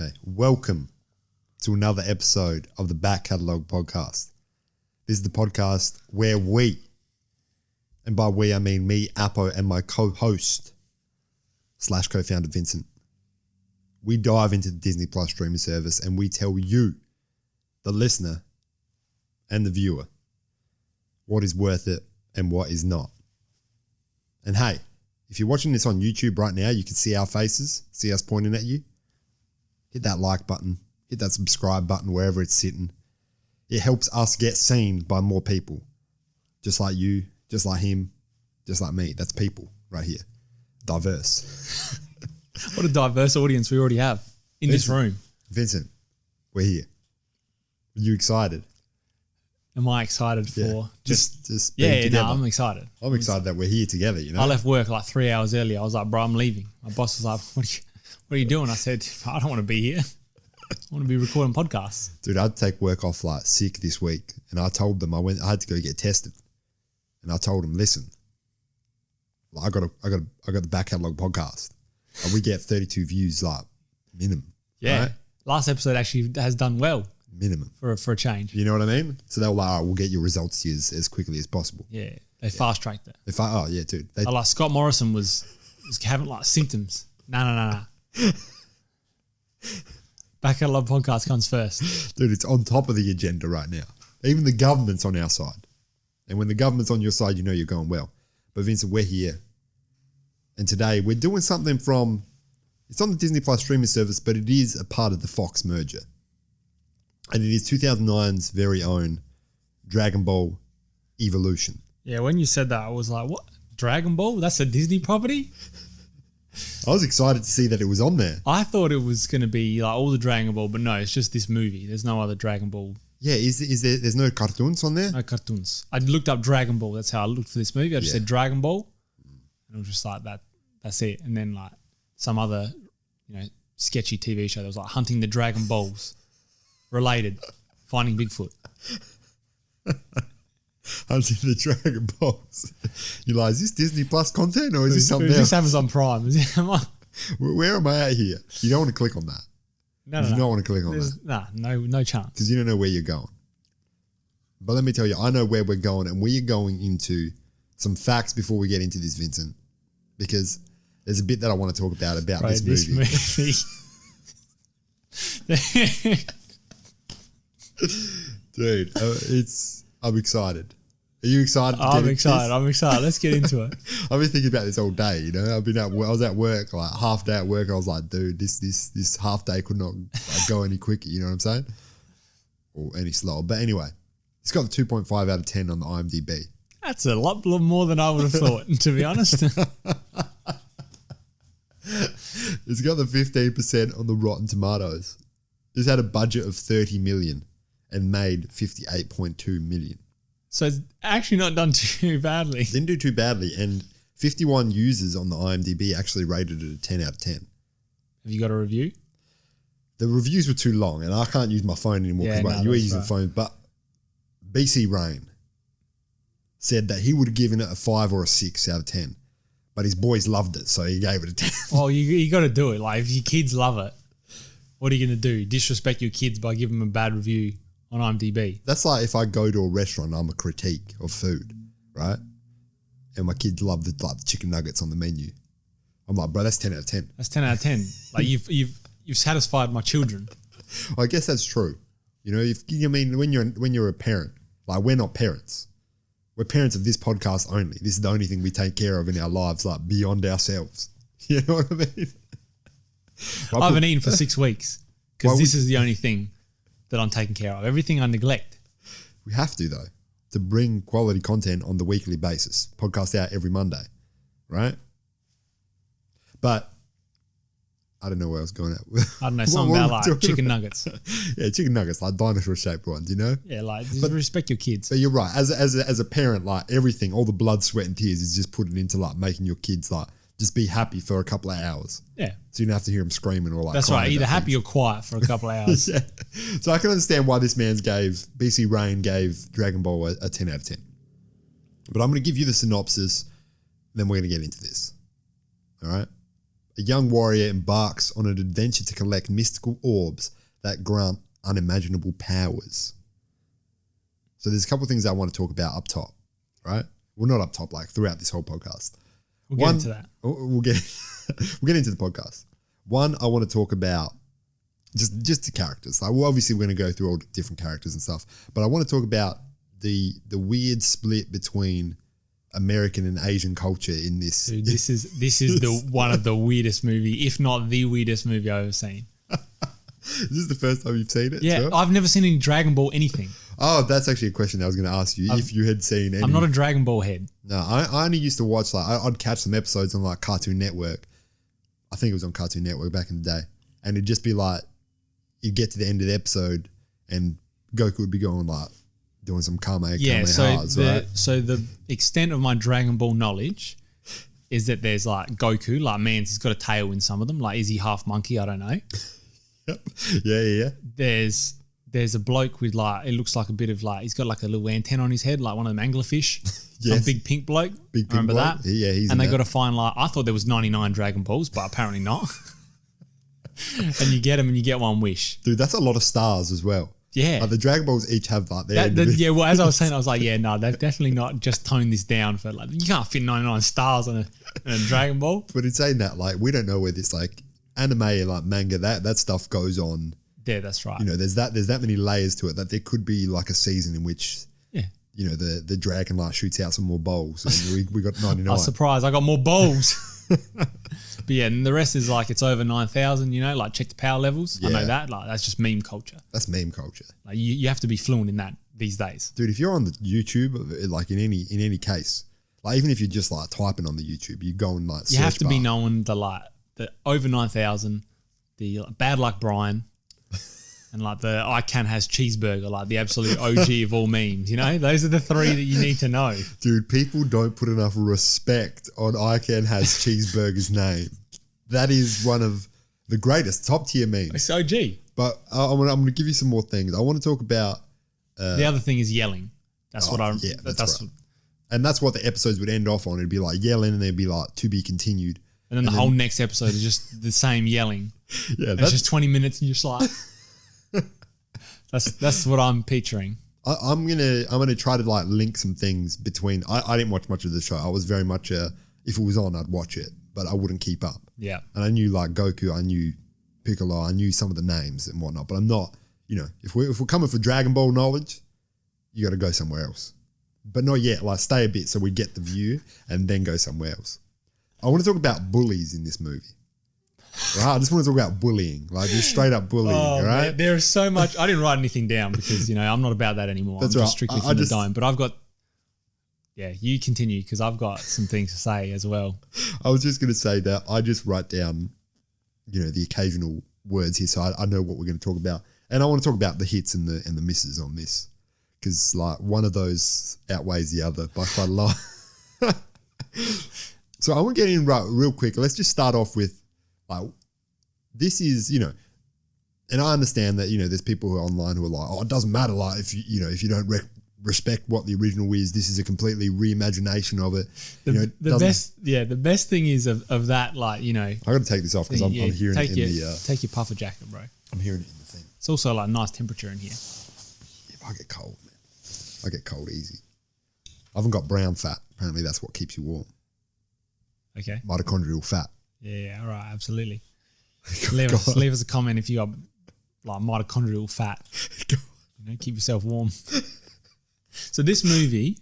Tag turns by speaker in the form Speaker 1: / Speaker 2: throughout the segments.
Speaker 1: Okay, welcome to another episode of the Back Catalogue podcast. This is the podcast where we, and by we I mean me, Apo, and my co-host / co-founder Vincent, we dive into the Disney Plus streaming service and we tell you, the listener and the viewer, what is worth it and what is not. And hey, if you're watching this on YouTube right now, you can see our faces, see us pointing at you. Hit that like button, hit that subscribe button wherever it's sitting. It helps us get seen by more people. Just like you, just like him, just like me. That's people right here. Diverse.
Speaker 2: What a diverse audience we already have in this room.
Speaker 1: Vincent, we're here. Are you excited?
Speaker 2: Am I excited for
Speaker 1: just being together?
Speaker 2: I'm excited.
Speaker 1: I'm excited that we're here together, you know?
Speaker 2: I left work like 3 hours early. I was like, bro, I'm leaving. My boss was like, what are you doing? I said, I don't want to be here. I want to be recording podcasts.
Speaker 1: Dude, I'd take work off like sick this week. And I told them I had to go get tested. And I told them, listen, I got the Back Catalogue podcast. And we get 32 views like minimum.
Speaker 2: Yeah.
Speaker 1: Right?
Speaker 2: Last episode actually has done well.
Speaker 1: Minimum.
Speaker 2: For a change.
Speaker 1: You know what I mean? So they were like, all right, we'll get your results to you as quickly as possible.
Speaker 2: Yeah. They fast tracked it.
Speaker 1: Oh, yeah, dude.
Speaker 2: Like Scott Morrison was having like symptoms. No. Back Catalogue podcast comes first.
Speaker 1: Dude, it's on top of the agenda right now. Even the government's on our side. And when the government's on your side, you know you're going well. But Vincent, we're here. And today we're doing something it's on the Disney Plus streaming service, but it is a part of the Fox merger. And it is 2009's very own Dragonball Evolution.
Speaker 2: Yeah, when you said that, I was like, what? Dragonball? That's a Disney property?
Speaker 1: I was excited to see that it was on there.
Speaker 2: I thought it was going to be like all the Dragon Ball, but no, it's just this movie. There's no other Dragon Ball.
Speaker 1: Yeah, there's no cartoons on there?
Speaker 2: No cartoons. I looked up Dragon Ball. That's how I looked for this movie. I just said Dragon Ball. And it was just like that. That's it. And then like some other, sketchy TV show that was like Hunting the Dragon Balls. Related. Finding Bigfoot.
Speaker 1: Hunting the Dragon Balls. You're like, is this Disney Plus content or is this something else?
Speaker 2: This Amazon Prime.
Speaker 1: Where am I at here? You don't want to click on that.
Speaker 2: No.
Speaker 1: You don't want to click on that.
Speaker 2: No chance.
Speaker 1: Because you don't know where you're going. But let me tell you, I know where we're going, and we are going into some facts before we get into this, Vincent. Because there's a bit that I want to talk about this movie. Dude, I'm excited. Are you excited?
Speaker 2: I'm excited. Let's get into it.
Speaker 1: I've been thinking about this all day. I was at work, like half day at work. I was like, dude, this half day could not go any quicker. You know what I'm saying? Or any slower. But anyway, it's got a 2.5 out of 10 on the IMDb. That's
Speaker 2: a lot more than I would have thought, to be honest.
Speaker 1: It's got the 15% on the Rotten Tomatoes. It's had a budget of 30 million and made 58.2 million.
Speaker 2: So it's actually not done too badly.
Speaker 1: Didn't do too badly. And 51 users on the IMDb actually rated it a 10 out of 10.
Speaker 2: Have you got a review?
Speaker 1: The reviews were too long and I can't use my phone anymore because you use the phone. But BC Rain said that he would have given it a 5 or a 6 out of 10. But his boys loved it, so he gave it a 10.
Speaker 2: Well, you got to do it. Like, if your kids love it, what are you going to do? Disrespect your kids by giving them a bad review on IMDb?
Speaker 1: That's like if I go to a restaurant, I'm a critique of food, right? And my kids love the chicken nuggets on the menu. I'm like, bro, that's 10 out of 10.
Speaker 2: That's 10 out of 10. Like, you've satisfied my children.
Speaker 1: I guess that's true. When you're a parent, like we're not parents. We're parents of this podcast only. This is the only thing we take care of in our lives, like beyond ourselves. You know what I mean?
Speaker 2: I haven't eaten for 6 weeks because this is the only thing that I'm taking care of. Everything I neglect.
Speaker 1: We have to, though, to bring quality content on the weekly basis. Podcast out every Monday, right? But I don't know where I was going at.
Speaker 2: I don't know, something about like chicken nuggets.
Speaker 1: Yeah, chicken nuggets, like dinosaur-shaped ones,
Speaker 2: Yeah, like respect your kids.
Speaker 1: But you're right. As a parent, like everything, all the blood, sweat, and tears is just putting into like making your kids like just be happy for a couple of hours.
Speaker 2: Yeah.
Speaker 1: So you don't have to hear them screaming or like.
Speaker 2: That's right. Either happy or quiet for a couple of hours.
Speaker 1: Yeah. So I can understand why this BC Rain gave Dragon Ball a 10 out of 10. But I'm going to give you the synopsis, then we're going to get into this. All right. Are a young warrior embarks on an adventure to collect mystical orbs that grant unimaginable powers. So there's a couple of things I want to talk about up top, right? Well, not up top, like throughout this whole podcast.
Speaker 2: We'll get into that.
Speaker 1: We'll get into the podcast. One, I want to talk about just the characters. Like, well, obviously we're going to go through all the different characters and stuff, but I want to talk about the weird split between American and Asian culture in this.
Speaker 2: Dude, this is the one of the weirdest movie, if not the weirdest movie I've ever seen.
Speaker 1: This is the first time you've seen it?
Speaker 2: Yeah,
Speaker 1: sure?
Speaker 2: I've never seen any Dragon Ball anything.
Speaker 1: Oh, that's actually a question I was going to ask you. If you had seen any.
Speaker 2: I'm not a Dragon Ball head.
Speaker 1: No, I only used to watch, like, I'd catch some episodes on like Cartoon Network. I think it was on Cartoon Network back in the day. And it'd just be like, you'd get to the end of the episode and Goku would be going like, doing some Kamehamehas, right?
Speaker 2: So the extent of my Dragon Ball knowledge is that there's like Goku, like, man, he's got a tail in some of them. Like, is he half monkey? I don't know.
Speaker 1: Yep. Yeah.
Speaker 2: There's a bloke with like, it looks like a bit of like, he's got like a little antenna on his head, like one of them anglerfish.
Speaker 1: Yes.
Speaker 2: Some big pink bloke.
Speaker 1: Big pink
Speaker 2: Remember
Speaker 1: bloke?
Speaker 2: that?
Speaker 1: Yeah, he's
Speaker 2: and they got to find like, I thought there was 99 Dragon Balls, but apparently not. And you get them and you get one wish.
Speaker 1: Dude, that's a lot of stars as well.
Speaker 2: Yeah.
Speaker 1: Like the Dragon Balls each have like
Speaker 2: yeah, well, as I was saying, I was like, yeah, no, they've definitely not just toned this down for like, you can't fit 99 stars on a Dragon Ball.
Speaker 1: But in saying that, like, we don't know where this like anime, like manga, that stuff goes on.
Speaker 2: Yeah, that's right.
Speaker 1: You know, there's that many layers to it that there could be like a season in which,
Speaker 2: yeah,
Speaker 1: you know, the dragon like shoots out some more bowls and we got 99.
Speaker 2: I was surprised. I got more bowls. But yeah, and the rest is like, it's over 9,000, you know, like check the power levels. Yeah. I know that. Like, that's just meme culture.
Speaker 1: That's meme culture.
Speaker 2: Like you have to be fluent in that these days.
Speaker 1: Dude, if you're on the YouTube, like in any case, like even if you're just like typing on the YouTube, you go and like
Speaker 2: you have to be knowing the over 9,000, the Bad Luck Brian, and like the I Can Has Cheeseburger, like the absolute OG of all memes, you know? Those are the three that you need to know.
Speaker 1: Dude, people don't put enough respect on I Can Has Cheeseburger's name. That is one of the greatest top tier memes.
Speaker 2: It's OG.
Speaker 1: But I'm going to give you some more things. I want to talk about...
Speaker 2: the other thing is yelling. That's what I'm...
Speaker 1: Yeah, that's right. And that's what the episodes would end off on. It'd be like yelling and they'd be like, to be continued.
Speaker 2: And then the whole next episode is just the same yelling.
Speaker 1: Yeah,
Speaker 2: it's just 20 minutes and you're just like... That's what I'm picturing.
Speaker 1: I'm gonna try to like link some things between. I didn't watch much of the show. I was very much if it was on, I'd watch it, but I wouldn't keep up.
Speaker 2: Yeah.
Speaker 1: And I knew like Goku, I knew Piccolo, I knew some of the names and whatnot, but I'm not. You know, if we're coming for Dragon Ball knowledge, you got to go somewhere else. But not yet. Like stay a bit so we get the view and then go somewhere else. I want to talk about bullies in this movie. Right, I just want to talk about bullying, like just straight up bullying, right?
Speaker 2: Man, there is so much. I didn't write anything down because, you know, I'm not about that anymore.
Speaker 1: That's
Speaker 2: I'm
Speaker 1: right.
Speaker 2: just strictly from the dome. But I've got, you continue because I've got some things to say as well.
Speaker 1: I was just going to say that I just write down, you know, the occasional words here, so I know what we're going to talk about, and I want to talk about the hits and the misses on this because like one of those outweighs the other by quite a lot. So I want to get in real quick. Let's just start off with. Like, this is, you know, and I understand that, you know, there's people who are online who are like, oh, it doesn't matter, like, if you don't respect what the original is, this is a completely reimagination of it.
Speaker 2: The best thing is of that, like, you know. I
Speaker 1: got to take this off because I'm hearing it in the...
Speaker 2: Take your puffer jacket, bro.
Speaker 1: I'm hearing it in the thing.
Speaker 2: It's also like nice temperature in here.
Speaker 1: Yeah, but I get cold, man. I get cold easy. I haven't got brown fat. Apparently that's what keeps you warm.
Speaker 2: Okay.
Speaker 1: Mitochondrial fat.
Speaker 2: Yeah, all right, absolutely. Leave us a comment if you got like mitochondrial fat. You know, keep yourself warm. So this movie,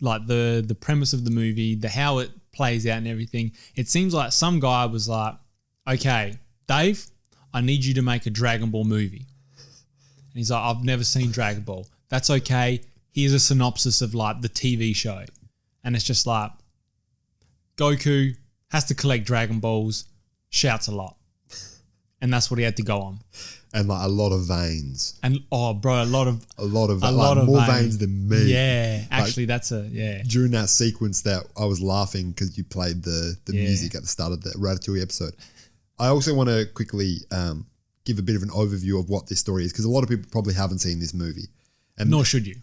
Speaker 2: like the premise of the movie, how it plays out and everything, it seems like some guy was like, okay, Dave, I need you to make a Dragon Ball movie. And he's like, I've never seen Dragon Ball. That's okay. Here's a synopsis of like the TV show. And it's just like, Goku has to collect Dragon Balls, shouts a lot. And that's what he had to go on.
Speaker 1: And like a lot of veins.
Speaker 2: And a lot of
Speaker 1: more veins than me.
Speaker 2: Yeah, actually that's
Speaker 1: During that sequence that I was laughing because you played the music at the start of the Ratatouille episode. I also want to quickly give a bit of an overview of what this story is because a lot of people probably haven't seen this movie. And
Speaker 2: nor should you.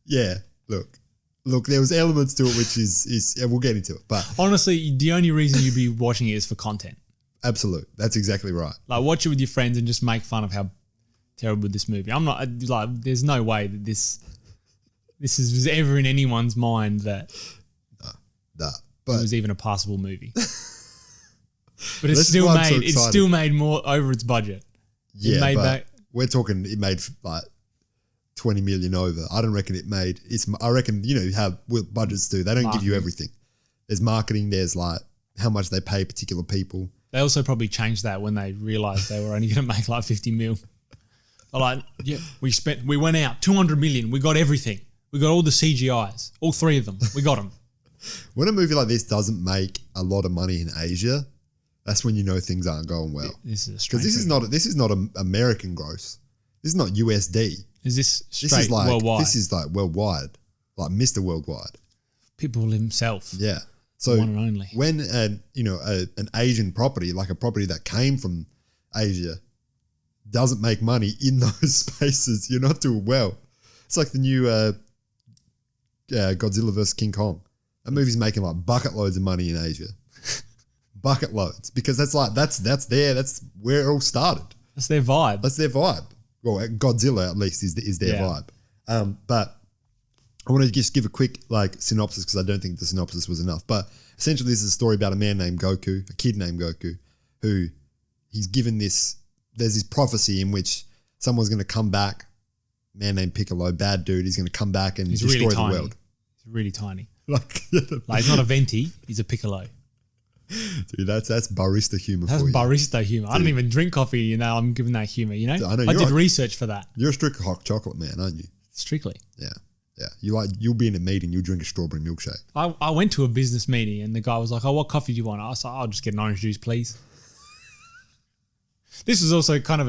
Speaker 1: Yeah. Look, look, there was elements to it which is we'll get into it, but
Speaker 2: honestly, the only reason you'd be watching it is for content.
Speaker 1: absolute. That's exactly right.
Speaker 2: Like, watch it with your friends and just make fun of how terrible this movie. I'm not like. There's no way that this was ever in anyone's mind that
Speaker 1: Nah,
Speaker 2: it
Speaker 1: but
Speaker 2: was even a passable movie. But
Speaker 1: This is why I'm so
Speaker 2: it's
Speaker 1: excited.
Speaker 2: still made more over its budget.
Speaker 1: yeah,
Speaker 2: made
Speaker 1: but
Speaker 2: back-
Speaker 1: we're talking. It made like 20 million over. I don't reckon it made. I reckon how budgets do. They don't give you
Speaker 2: Marketing.
Speaker 1: everything. There's marketing. There's like how much they pay particular people.
Speaker 2: They also probably changed that when they realized they were only going to make like 50 mil. They're like, yeah, we went out 200 million. We got everything. We got all the CGIs, all 3 of them. We got them.
Speaker 1: When a movie like this doesn't make a lot of money in Asia, that's when you know things aren't going well.
Speaker 2: This is a
Speaker 1: Because
Speaker 2: strange.
Speaker 1: this is not American gross. This is not USD.
Speaker 2: Is this
Speaker 1: This
Speaker 2: straight
Speaker 1: is like
Speaker 2: worldwide?
Speaker 1: This is like worldwide, like Mr. Worldwide.
Speaker 2: People himself.
Speaker 1: Yeah. So
Speaker 2: One and only.
Speaker 1: when an Asian property, like a property that came from Asia, doesn't make money in those spaces, you're not doing well. It's like the new Godzilla vs King Kong. That movie's making like bucket loads of money in Asia. Bucket loads, because that's where it all started.
Speaker 2: That's their vibe.
Speaker 1: That's their vibe. Well, Godzilla at least is their
Speaker 2: Yeah.
Speaker 1: vibe. But I want to just give a quick synopsis because I don't think the synopsis was enough. But essentially, this is a story about a man named Goku, a kid named Goku, who he's given this. There's this prophecy in which someone's going to come back. A man named Piccolo, bad dude. He's going to come back and
Speaker 2: He's
Speaker 1: destroy
Speaker 2: really
Speaker 1: the
Speaker 2: tiny.
Speaker 1: world.
Speaker 2: He's really tiny.
Speaker 1: Like,
Speaker 2: Like, he's not a venti. He's a Piccolo.
Speaker 1: dude, that's barista humor
Speaker 2: That's
Speaker 1: for you.
Speaker 2: barista humor. I don't even drink coffee. I'm giving that humor.
Speaker 1: I know,
Speaker 2: I
Speaker 1: you're
Speaker 2: did
Speaker 1: like-
Speaker 2: research for that.
Speaker 1: You're a strict hot chocolate man, aren't you?
Speaker 2: Strictly.
Speaker 1: Yeah. You'll be in a meeting, you'll drink a strawberry milkshake.
Speaker 2: I went to a business meeting and the guy was like, "Oh, what coffee do you want?" I was like, "I'll just get an orange juice, please." This was also kind of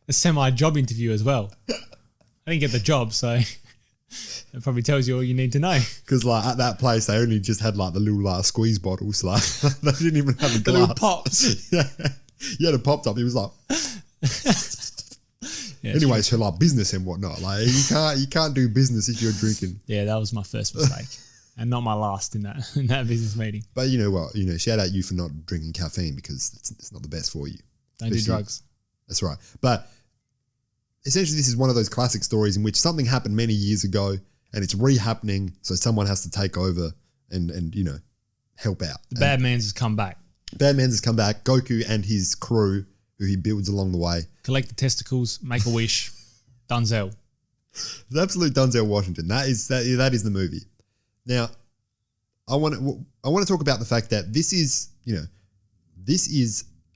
Speaker 2: a semi-job interview as well. I didn't get the job, so it probably tells you all you need to know.
Speaker 1: Because at that place, they only just had the little squeeze bottles. They didn't even have a glass.
Speaker 2: The little pops.
Speaker 1: Yeah. You had a pop top. He was like,
Speaker 2: Yeah,
Speaker 1: anyways, for business and whatnot. You can't do business if you're drinking.
Speaker 2: yeah, that was my first mistake, and not my last in that business meeting.
Speaker 1: But you know what? Shout out you for not drinking caffeine because it's not the best for you.
Speaker 2: Don't do drugs.
Speaker 1: That's right. But essentially, this is one of those classic stories in which something happened many years ago and it's re-happening. So someone has to take over and help out.
Speaker 2: The bad man's has come back.
Speaker 1: Bad Man's has come back. Goku and his crew, who he builds along the way.
Speaker 2: Collect the testicles, make a wish. Dunzel.
Speaker 1: The absolute Denzel Washington. That is the movie. Now, I want to talk about the fact that this is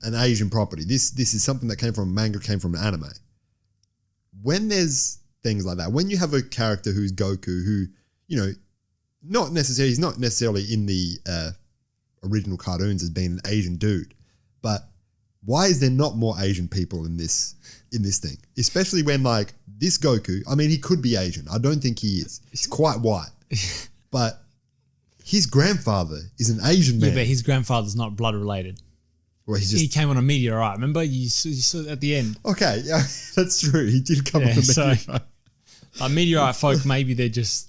Speaker 1: an Asian property. This is something that came from manga, came from an anime. When there's things like that, when you have a character who's Goku, who he's not necessarily in the original cartoons as being an Asian dude, but why is there not more Asian people in this thing? Especially when this Goku, I mean, he could be Asian. I don't think he is. He's quite white, but his grandfather is an Asian man.
Speaker 2: Yeah, but his grandfather's not blood related.
Speaker 1: Well,
Speaker 2: He came on a meteorite. Remember, you saw at the end.
Speaker 1: okay, yeah, that's true. He did come on the
Speaker 2: so-
Speaker 1: meteorite.
Speaker 2: Meteorite folk, maybe they're just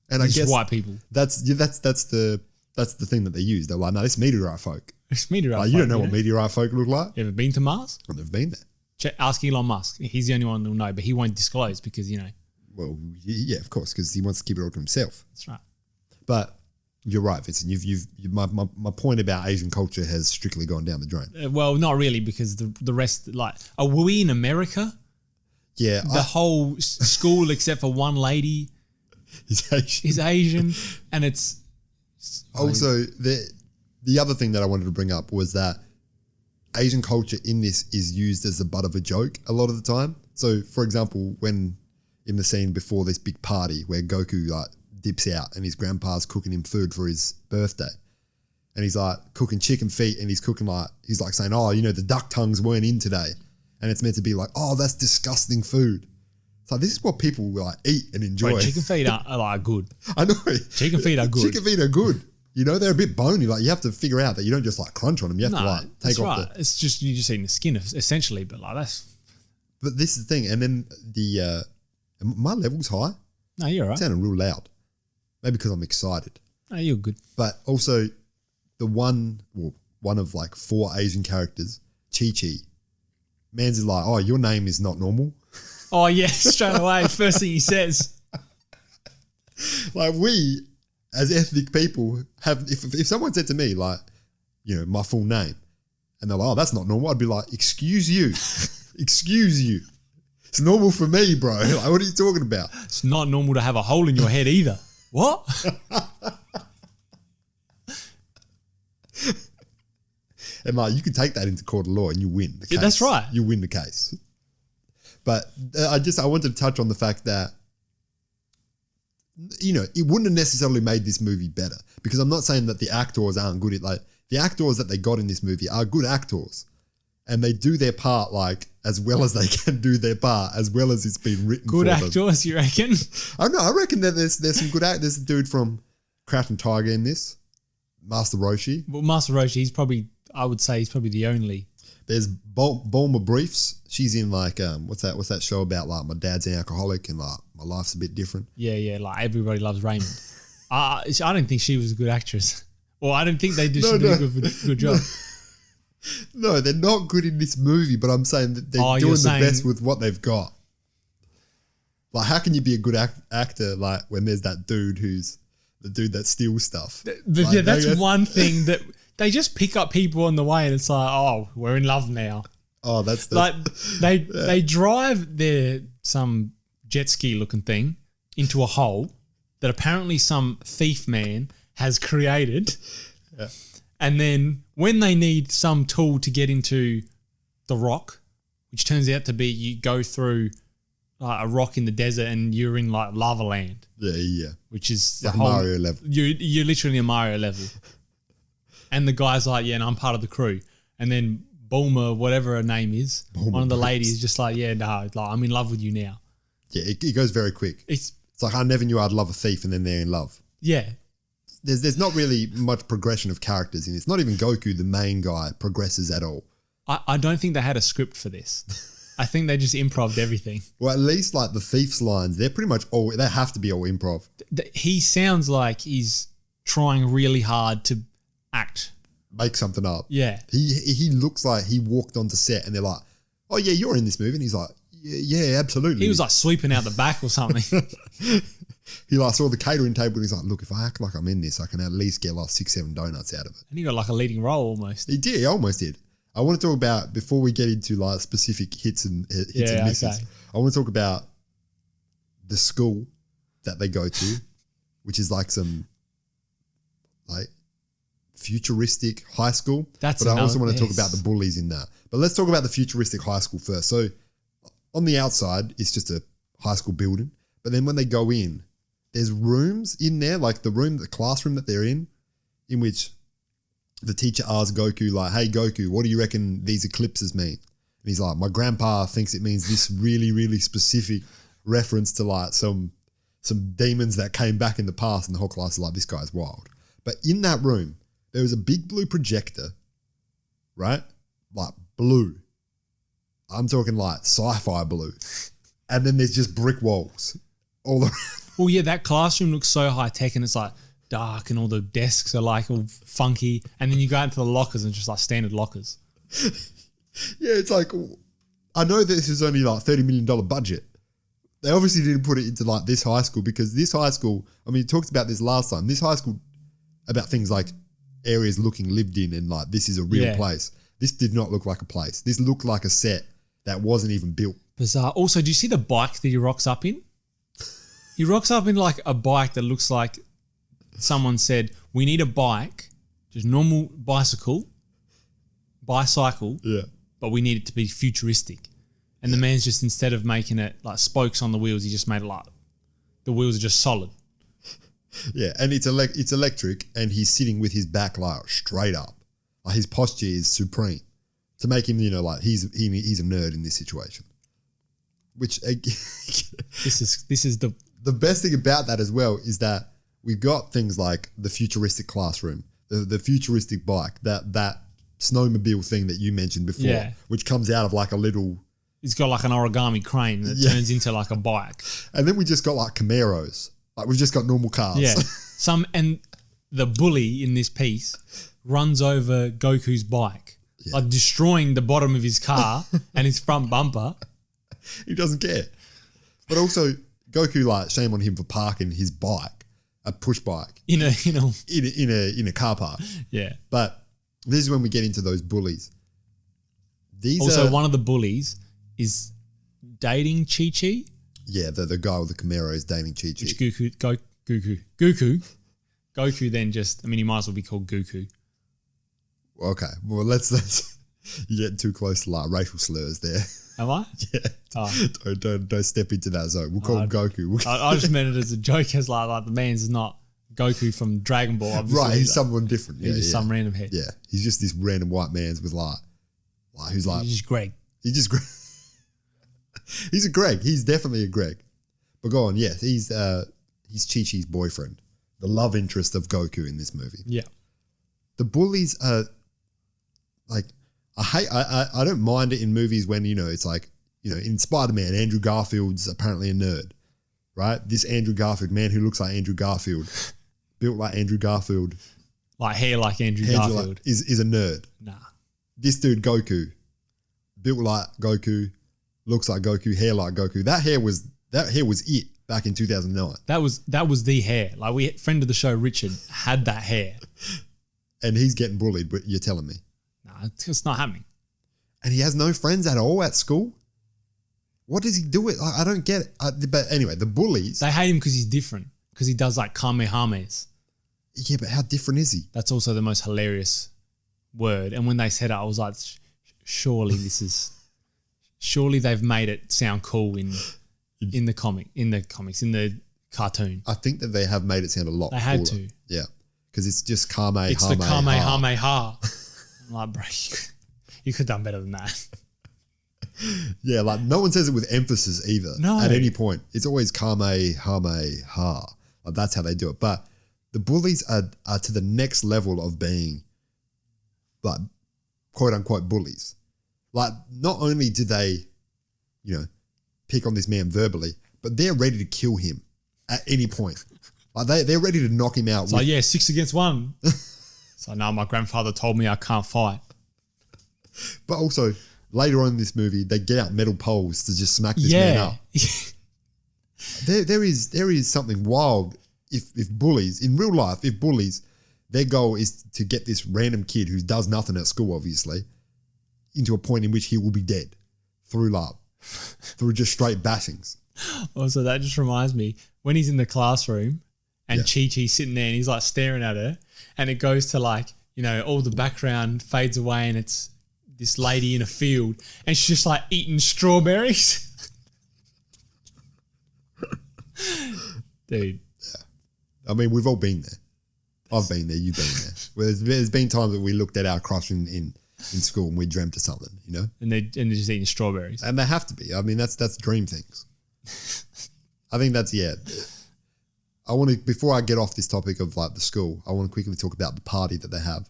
Speaker 1: And I guess
Speaker 2: white people.
Speaker 1: that's the thing that they use. They're like, no, this meteorite folk.
Speaker 2: It's meteorite folk.
Speaker 1: You don't know what meteorite folk look like.
Speaker 2: You ever been to Mars?
Speaker 1: Well, they've been there.
Speaker 2: Ask Elon Musk. He's the only one who'll know, but he won't disclose because,
Speaker 1: Well, yeah, of course, because he wants to keep it all to himself.
Speaker 2: that's right.
Speaker 1: But you're right, Vincent. My point about Asian culture has strictly gone down the drain.
Speaker 2: Well, not really, because the rest, are we in America?
Speaker 1: Yeah,
Speaker 2: The whole school, except for one lady,
Speaker 1: he's Asian.
Speaker 2: is Asian, and it's
Speaker 1: Also, the other thing that I wanted to bring up was that Asian culture in this is used as the butt of a joke a lot of the time. So, for example, when in the scene before this big party where Goku dips out and his grandpa's cooking him food for his birthday, and he's cooking chicken feet and he's cooking he's saying, oh, the duck tongues weren't in today, and it's meant to be oh, that's disgusting food. So this is what people eat and enjoy.
Speaker 2: Wait, chicken feet are good.
Speaker 1: I know.
Speaker 2: Chicken feet are good.
Speaker 1: Chicken feet are good. They're a bit bony. You have to figure out that you don't just crunch on them. You have to take
Speaker 2: that's
Speaker 1: off
Speaker 2: right. It's just you're just eating the skin essentially, but that's.
Speaker 1: But this is the thing, and then my level's high.
Speaker 2: No, you're right.
Speaker 1: It sounded real loud. Maybe because I'm excited.
Speaker 2: Oh, you're good.
Speaker 1: But also one of like 4 Asian characters, Chi-Chi, Mans is like, oh, your name is not normal.
Speaker 2: Oh, yeah, straight away. First thing he says.
Speaker 1: Like we, as ethnic people, have, if someone said to me like, you know, my full name, and they're like, oh, that's not normal, I'd be like, excuse you. Excuse you. It's normal for me, bro. Like, what are you talking about?
Speaker 2: It's not normal to have a hole in your head either. What?
Speaker 1: And like, you can take that into court of law and you win the case.
Speaker 2: Yeah, that's right.
Speaker 1: You win the case. But I wanted to touch on the fact that, you know, it wouldn't have necessarily made this movie better, because I'm not saying that the actors aren't good at, like, the actors that they got in this movie are good actors, and they do their part like as well as they can do their part, as well as it's been written
Speaker 2: Good
Speaker 1: for
Speaker 2: actors, you reckon?
Speaker 1: I don't know. I reckon that there's some good actors. There's a dude from Crouching Tiger in this, Master Roshi.
Speaker 2: Well, Master Roshi, I would say he's probably the only.
Speaker 1: There's Bulma Briefs. She's in like what's that show about, like my dad's an alcoholic and like my life's a bit different.
Speaker 2: Yeah, like Everybody Loves Raymond. I don't think she was a good actress. Well, I don't think they did a good job.
Speaker 1: No, they're not good in this movie, but I'm saying that they're doing the best with what they've got. Like, how can you be a good actor like when there's that dude who's the dude that steals stuff?
Speaker 2: Like, yeah, that's one thing that they just pick up people on the way, and it's like, oh, we're in love now.
Speaker 1: Oh, that's
Speaker 2: like they drive some jet ski looking thing into a hole that apparently some thief man has created.
Speaker 1: Yeah.
Speaker 2: And then when they need some tool to get into the rock, which turns out to be you go through a rock in the desert and you're in like lava land.
Speaker 1: Yeah.
Speaker 2: Which is
Speaker 1: like a Mario level.
Speaker 2: You're literally a Mario level. And the guy's like, yeah, and I'm part of the crew. And then Bulma, whatever her name is, one of the ladies is just like, yeah, no, like, I'm in love with you now.
Speaker 1: Yeah, it goes very quick. It's like, I never knew I'd love a thief, and then they're in love.
Speaker 2: Yeah.
Speaker 1: There's not really much progression of characters in it. It's not even Goku, the main guy, progresses at all.
Speaker 2: I don't think they had a script for this. I think they just improv'd everything.
Speaker 1: Well, at least like the thief's lines, they're pretty much all, they have to be all improv.
Speaker 2: He sounds like he's trying really hard to act.
Speaker 1: Make something up.
Speaker 2: Yeah.
Speaker 1: He looks like he walked onto set and they're like, oh yeah, you're in this movie. And he's like, yeah, absolutely.
Speaker 2: He was like sweeping out the back or something.
Speaker 1: He like saw the catering table and he's like, look, if I act like I'm in this, I can at least get like 6-7 donuts out of it.
Speaker 2: And he got like a leading role almost.
Speaker 1: He did. He almost did. I want to talk about, before we get into like specific hits and misses, okay. I want to talk about the school that they go to, which is like some like futuristic high school. But I also want to talk about the bullies in that. But let's talk about the futuristic high school first. So on the outside, it's just a high school building. But then when they go in, there's rooms in there, like the classroom that they're in which the teacher asks Goku, like, hey, Goku, what do you reckon these eclipses mean? And he's like, my grandpa thinks it means this really, really specific reference to like some demons that came back in the past, and the whole class is like, this guy's wild. But in that room, there was a big blue projector, right? Like blue. I'm talking like sci-fi blue. And then there's just brick walls all around.
Speaker 2: Well, yeah, that classroom looks so high tech and it's like dark and all the desks are like all funky. And then you go into the lockers and just like standard lockers.
Speaker 1: Yeah, it's like, I know this is only like $30 million budget. They obviously didn't put it into like this high school, because this high school, I mean, we talked about this last time. This high school, about things like areas looking lived in and like this is a real place. This did not look like a place. This looked like a set that wasn't even built.
Speaker 2: Bizarre. Also, do you see the bike that he rocks up in? He rocks up in like a bike that looks like someone said, we need a bike, just normal bicycle,
Speaker 1: yeah,
Speaker 2: but we need it to be futuristic. And the man's just, instead of making it like spokes on the wheels, he just made it like the wheels are just solid.
Speaker 1: Yeah, and it's electric, and he's sitting with his back like straight up. Like his posture is supreme to make him, you know, like he's a nerd in this situation. Which
Speaker 2: this is
Speaker 1: the best thing about that as well is that we've got things like the futuristic classroom, the futuristic bike, that snowmobile thing that you mentioned before, which comes out of like a little. It's
Speaker 2: got like an origami crane that turns into like a bike.
Speaker 1: And then we just got like Camaros. Like we've just got normal cars.
Speaker 2: Yeah. And the bully in this piece runs over Goku's bike, like destroying the bottom of his car and his front bumper.
Speaker 1: He doesn't care. But also Goku, like, shame on him for parking his bike, a push bike,
Speaker 2: in a
Speaker 1: car park.
Speaker 2: Yeah.
Speaker 1: But this is when we get into those bullies. These
Speaker 2: also,
Speaker 1: are,
Speaker 2: one of the bullies is dating Chi-Chi.
Speaker 1: Yeah, the guy with the Camaro is dating Chi-Chi.
Speaker 2: Which Goku then just, I mean, he might as well be called Goku.
Speaker 1: Okay, well, let's you're getting too close to like racial slurs there.
Speaker 2: Am I?
Speaker 1: Yeah.
Speaker 2: Oh.
Speaker 1: Don't step into that zone. We'll call him Goku.
Speaker 2: I just meant it as a joke, as like the man's not Goku from Dragon Ball. Obviously.
Speaker 1: Right, he's someone different.
Speaker 2: He's just some random head.
Speaker 1: Yeah, he's just this random white man's with who's like...
Speaker 2: He's just Greg.
Speaker 1: He's just Greg. He's a Greg. He's definitely a Greg. But go on, yeah, he's Chi-Chi's boyfriend, the love interest of Goku in this movie.
Speaker 2: Yeah.
Speaker 1: The bullies are like... I don't mind it in movies when, it's like, in Spider-Man, Andrew Garfield's apparently a nerd, right? This Andrew Garfield, man who looks like Andrew Garfield, built like Andrew Garfield.
Speaker 2: Like hair like Andrew Garfield.
Speaker 1: Is a nerd.
Speaker 2: Nah.
Speaker 1: This dude, Goku, built like Goku, looks like Goku, hair like Goku. That hair was it back in 2009.
Speaker 2: That was the hair. Like friend of the show, Richard, had that hair.
Speaker 1: And he's getting bullied, but you're telling me.
Speaker 2: Nah, it's not happening.
Speaker 1: And he has no friends at all at school? What does he do it? I don't get it. But anyway, the bullies...
Speaker 2: They hate him because he's different. Because he does like Kamehamehas.
Speaker 1: Yeah, but how different is he?
Speaker 2: That's also the most hilarious word. And when they said it, I was like, surely they've made it sound cool in the comics, in the cartoon.
Speaker 1: I think that they have made it sound a lot
Speaker 2: They had
Speaker 1: cooler.
Speaker 2: to.
Speaker 1: Yeah. Because it's just Kamehameha.
Speaker 2: It's the Kamehameha. I'm like, bro, you could have done better than that.
Speaker 1: Yeah, like no one says it with emphasis either.
Speaker 2: No.
Speaker 1: At any point. It's always Kamehameha. Like that's how they do it. But the bullies are to the next level of being like quote unquote bullies. Like not only do they, pick on this man verbally, but they're ready to kill him at any point. Like they're ready to knock him out.
Speaker 2: It's like, 6 against 1. So now my grandfather told me I can't fight.
Speaker 1: But also later on in this movie, they get out metal poles to just smack this man up. There is something wild if bullies, in real life, if bullies, their goal is to get this random kid who does nothing at school, obviously, into a point in which he will be dead through just straight bashings.
Speaker 2: Also, that just reminds me, when he's in the classroom and Chi-Chi's sitting there and he's like staring at her and it goes to like, all the background fades away and it's this lady in a field and she's just like eating strawberries. Dude.
Speaker 1: Yeah. I mean, we've all been there. I've been there. You've been there. Well, there's been times that we looked at our crush in school and we dreamt of something,
Speaker 2: And they're just eating strawberries.
Speaker 1: And they have to be. I mean, that's dream things. I think that's, I want to, before I get off this topic of like the school, I want to quickly talk about the party that they have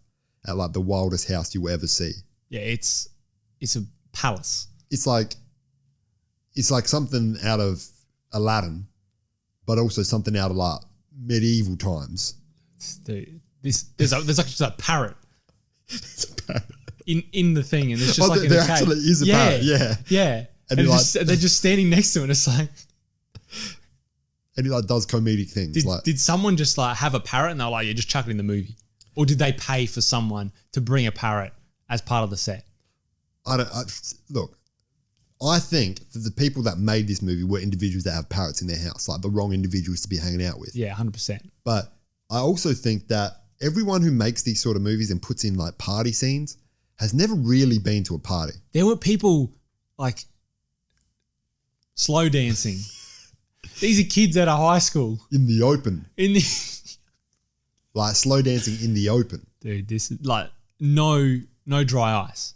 Speaker 1: at like the wildest house you will ever see.
Speaker 2: Yeah, it's a palace.
Speaker 1: It's like something out of Aladdin, but also something out of like medieval times.
Speaker 2: Dude, there's like just a parrot.
Speaker 1: It's a parrot.
Speaker 2: In the thing, and it's just like in
Speaker 1: there
Speaker 2: a cave.
Speaker 1: actually is a parrot, yeah.
Speaker 2: Yeah. And they're just standing next to it, and it's like...
Speaker 1: And he like does comedic things.
Speaker 2: Did someone just like have a parrot and they're like, just chuck it in the movie? Or did they pay for someone to bring a parrot as part of the set?
Speaker 1: Look, I think that the people that made this movie were individuals that have parrots in their house, like the wrong individuals to be hanging out with.
Speaker 2: Yeah, 100%.
Speaker 1: But I also think that everyone who makes these sort of movies and puts in like party scenes has never really been to a party.
Speaker 2: There were people like slow dancing. These are kids out of high school.
Speaker 1: In the open. Like slow dancing in the open.
Speaker 2: Dude, this is like no dry ice.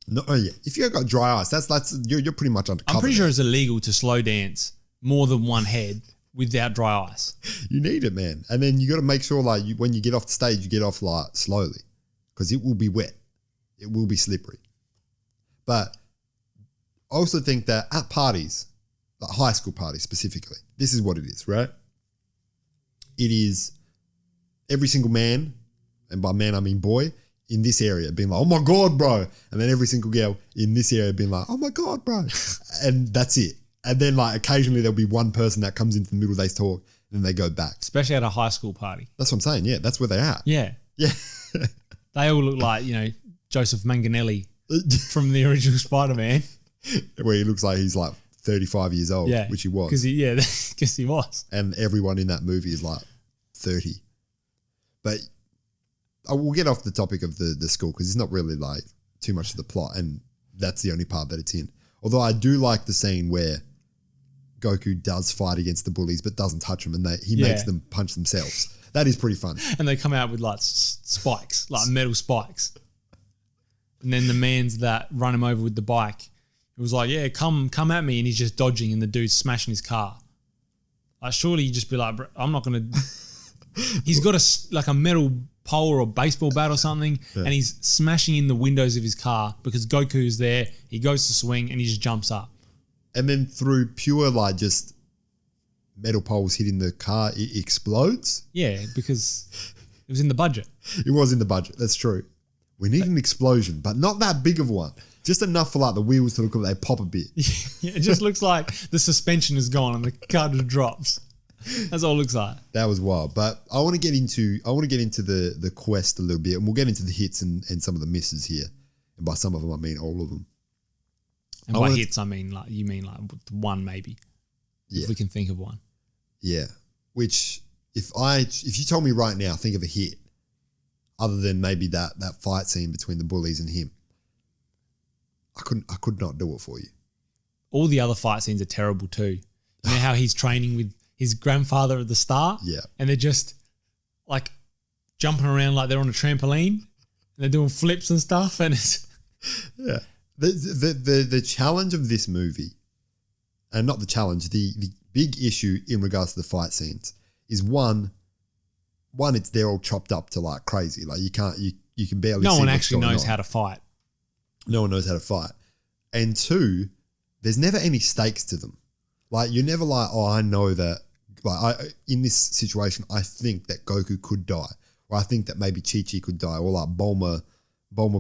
Speaker 1: No, yeah. If you've got dry ice, that's you're pretty much undercover.
Speaker 2: I'm pretty sure it's illegal to slow dance more than one head without dry ice.
Speaker 1: You need it, man. And then you got to make sure like when you get off the stage, you get off like slowly because it will be wet. It will be slippery. But I also think that at parties, like high school parties specifically, this is what it is, right? it is every single man, and by man I mean boy, in this area being like, oh my God, bro. And then every single girl in this area being like, oh my God, bro. And that's it. And then like occasionally there'll be one person that comes into the middle, they talk, and then they go back.
Speaker 2: Especially at a high school party.
Speaker 1: That's what I'm saying. Yeah, that's where they're at.
Speaker 2: Yeah.
Speaker 1: Yeah.
Speaker 2: They all look like, Joseph Manganiello from the original Spider-Man.
Speaker 1: Where he looks like he's like 35 years old,
Speaker 2: Yeah.
Speaker 1: which he was.
Speaker 2: Because he was.
Speaker 1: And everyone in that movie is like 30. But we'll get off the topic of the school because it's not really like too much of the plot, and that's the only part that it's in. Although I do like the scene where Goku does fight against the bullies but doesn't touch them, and he makes them punch themselves. That is pretty fun.
Speaker 2: And they come out with like spikes, like metal spikes. And then the mans that run him over with the bike, it was like, yeah, come at me, and he's just dodging, and the dude's smashing his car. Like, surely you just be like, bro, I'm not going to... He's got a metal pole or a baseball bat or something, and he's smashing in the windows of his car because Goku's there. He goes to swing, and he just jumps up.
Speaker 1: And then through pure like just metal poles hitting the car, it explodes?
Speaker 2: Yeah, because it was in the budget.
Speaker 1: It was in the budget. That's true. We need an explosion, but not that big of one. Just enough for like the wheels to look like they pop a bit.
Speaker 2: Yeah, it just looks like the suspension is gone and the car just drops. That's all it looks like.
Speaker 1: That was wild. But I want to get into the quest a little bit, and we'll get into the hits and some of the misses here. And by some of them I mean all of them.
Speaker 2: And by hits I mean like one maybe.
Speaker 1: Yeah.
Speaker 2: If we can think of one.
Speaker 1: Yeah. Which if you told me right now, think of a hit, other than maybe that fight scene between the bullies and him, I could not do it for you.
Speaker 2: All the other fight scenes are terrible too. You know how he's training with his grandfather at the start?
Speaker 1: Yeah.
Speaker 2: And they're just like jumping around like they're on a trampoline and they're doing flips and stuff, and it's
Speaker 1: yeah. The challenge of this movie, and not the challenge, the big issue in regards to the fight scenes is one, it's they're all chopped up to like crazy. Like you can barely see
Speaker 2: no one
Speaker 1: what's
Speaker 2: actually
Speaker 1: going
Speaker 2: knows
Speaker 1: on.
Speaker 2: how to fight.
Speaker 1: No one knows how to fight. And two, there's never any stakes to them. Like you're never like, oh, I know that in this situation, I think that Goku could die. Or I think that maybe Chi-Chi could die. Or like Bulma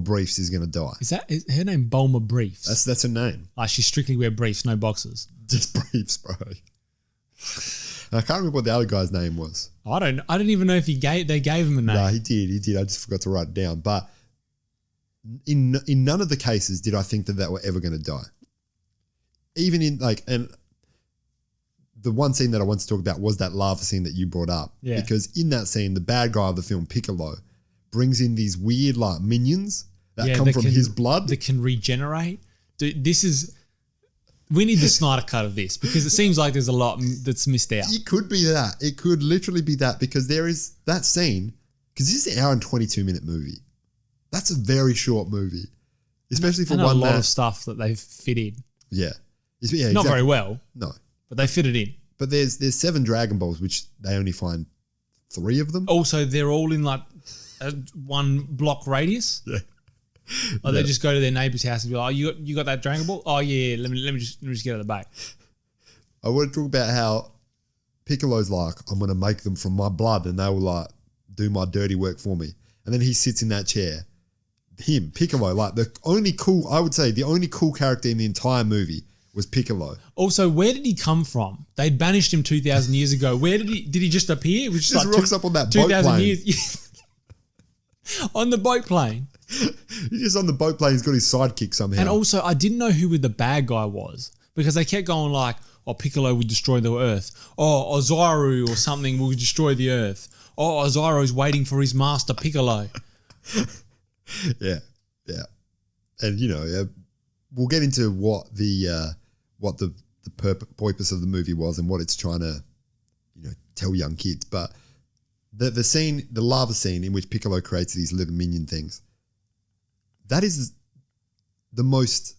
Speaker 1: Briefs is going to die.
Speaker 2: Is her name Bulma Briefs?
Speaker 1: That's her name.
Speaker 2: Like she strictly wear briefs, no boxes.
Speaker 1: Just Briefs, bro. I can't remember what the other guy's name was.
Speaker 2: I don't even know if they gave him a name.
Speaker 1: No, he did. I just forgot to write it down. But in none of the cases did I think that were ever going to die. Even in and the one scene that I want to talk about was that lava scene that you brought up.
Speaker 2: Yeah. Because
Speaker 1: in that scene, the bad guy of the film, Piccolo, brings in these weird like minions that come from his blood.
Speaker 2: That can regenerate. Dude, we need the Snyder cut of this because it seems like there's a lot that's missed out.
Speaker 1: It could be that. It could literally be that because there is that scene, because this is an hour and 22-minute movie. That's a very short movie, especially for
Speaker 2: and
Speaker 1: one
Speaker 2: a lot of stuff that they've fit in.
Speaker 1: Yeah.
Speaker 2: Not very well.
Speaker 1: No.
Speaker 2: But they fit it in.
Speaker 1: But there's 7 Dragon Balls, which they only find 3 of them.
Speaker 2: Also, they're all in like a 1 block radius.
Speaker 1: Yeah.
Speaker 2: Or they just go to their neighbour's house and be like, oh, you got that Dragon Ball? Oh yeah, let me just get out of the back.
Speaker 1: I want to talk about how Piccolo's like, I'm going to make them from my blood, and they will like do my dirty work for me. And then he sits in that chair. Piccolo, like the only cool character in the entire movie was Piccolo.
Speaker 2: Also, where did he come from? They banished him 2,000 years ago. Where did he just appear? It was
Speaker 1: just like rocks up on that boat
Speaker 2: 2,000
Speaker 1: plane.
Speaker 2: years. On the boat plane.
Speaker 1: He's just on the boat plane. He's got his sidekick somehow.
Speaker 2: And also, I didn't know who the bad guy was because they kept going like, oh, Piccolo would destroy the Earth. Oh, Ozaru or something will destroy the Earth. Oh, Ozaru's waiting for his master, Piccolo.
Speaker 1: Yeah. And, we'll get into what the purpose of the movie was and what it's trying to, tell young kids. But the scene, the lava scene in which Piccolo creates these little minion things, that is the most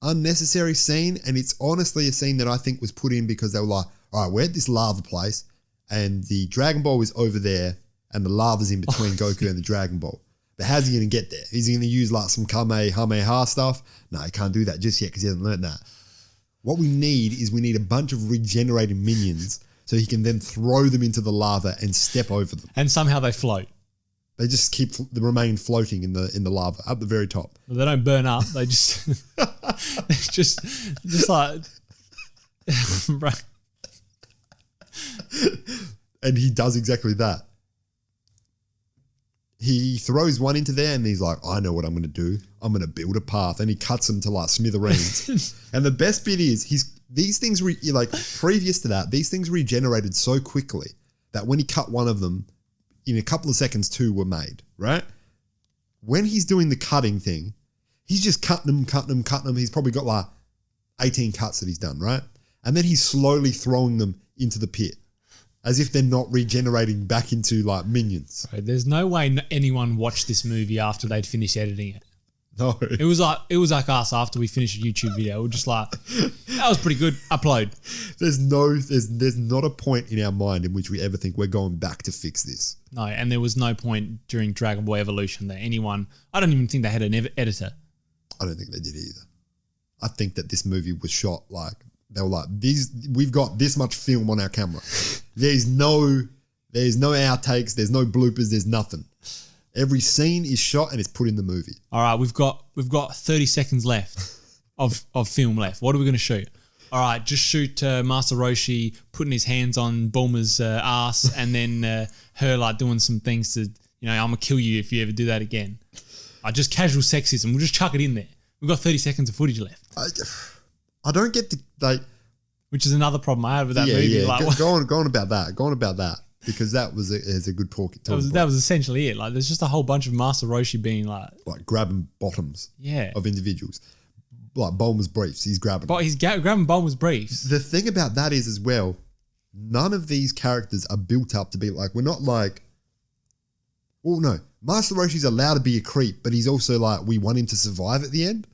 Speaker 1: unnecessary scene, and it's honestly a scene that I think was put in because they were like, all right, we're at this lava place, and the Dragon Ball is over there, and the lava's in between Goku and the Dragon Ball. But how's he going to get there? Is he going to use like some Kamehameha stuff? No, he can't do that just yet because he hasn't learned that. What we need is a bunch of regenerated minions so he can then throw them into the lava and step over them.
Speaker 2: And somehow they float.
Speaker 1: They just they remain floating in the lava at the very top.
Speaker 2: Well, they don't burn up. They just just like right.
Speaker 1: And he does exactly that. He throws one into there and he's like, I know what I'm going to do. I'm going to build a path. And he cuts them to like smithereens. And the best bit is these things, previous to that, these things regenerated so quickly that when he cut one of them, in a couple of seconds, 2 were made, right? When he's doing the cutting thing, he's just cutting them. He's probably got like 18 cuts that he's done, right? And then he's slowly throwing them into the pit as if they're not regenerating back into like minions.
Speaker 2: Right, there's no way anyone watched this movie after they'd finished editing it.
Speaker 1: No.
Speaker 2: It was like us after we finished a YouTube video. We're just like, that was pretty good. Upload.
Speaker 1: There's not a point in our mind in which we ever think we're going back to fix this.
Speaker 2: No, and there was no point during Dragon Ball Evolution that anyone, I don't even think they had an editor.
Speaker 1: I don't think they did either. I think that this movie was shot like, they were like, we've got this much film on our camera. There's no outtakes, there's no bloopers, there's nothing. Every scene is shot and it's put in the movie.
Speaker 2: All right, we've got 30 seconds left of film left. What are we going to shoot? All right, just shoot Master Roshi putting his hands on Bulma's ass and then her like doing some things to, I'm going to kill you if you ever do that again. Just casual sexism. We'll just chuck it in there. We've got 30 seconds of footage left.
Speaker 1: I don't get the
Speaker 2: which is another problem I have with that movie.
Speaker 1: Yeah,
Speaker 2: like,
Speaker 1: go on about that. Because that was a good talk.
Speaker 2: That was essentially it. Like, there's just a whole bunch of Master Roshi being like
Speaker 1: grabbing bottoms of individuals. Like Bulma's briefs, he's grabbing.
Speaker 2: But he's grabbing Bulma's briefs.
Speaker 1: The thing about that is as well, none of these characters are built up to be like, we're not like, well, no, Master Roshi's allowed to be a creep, but he's also like, we want him to survive at the end.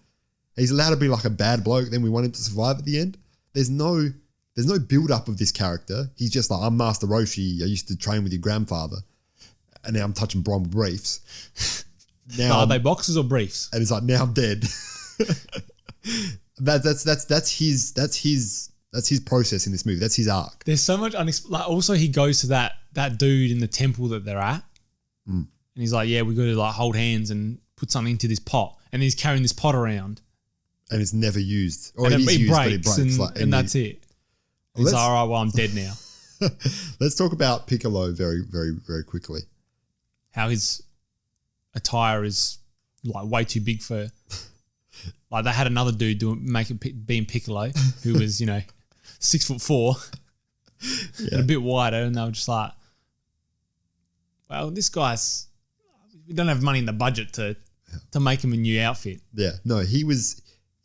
Speaker 1: He's allowed to be like a bad bloke, then we want him to survive at the end. There's no build up of this character. He's just like, I'm Master Roshi. I used to train with your grandfather, and now I'm touching Brom briefs. Now
Speaker 2: are they boxes or briefs?
Speaker 1: And it's like, now I'm dead. That's his process in this movie. That's his arc.
Speaker 2: There's so much also he goes to that dude in the temple that they're at, and he's like, yeah, we got to like hold hands and put something into this pot, and he's carrying this pot around.
Speaker 1: And it's never used. Or
Speaker 2: and
Speaker 1: it is used, but
Speaker 2: breaks,
Speaker 1: it breaks.
Speaker 2: And that's it. He's like, all right, well, I'm dead now.
Speaker 1: Let's talk about Piccolo very, very, very quickly.
Speaker 2: How his attire is like way too big for... Like they had another dude being Piccolo who was, 6'4", and a bit wider, and they were just like, well, this guy's... We don't have money in the budget to make him a new outfit.
Speaker 1: Yeah. No, he was...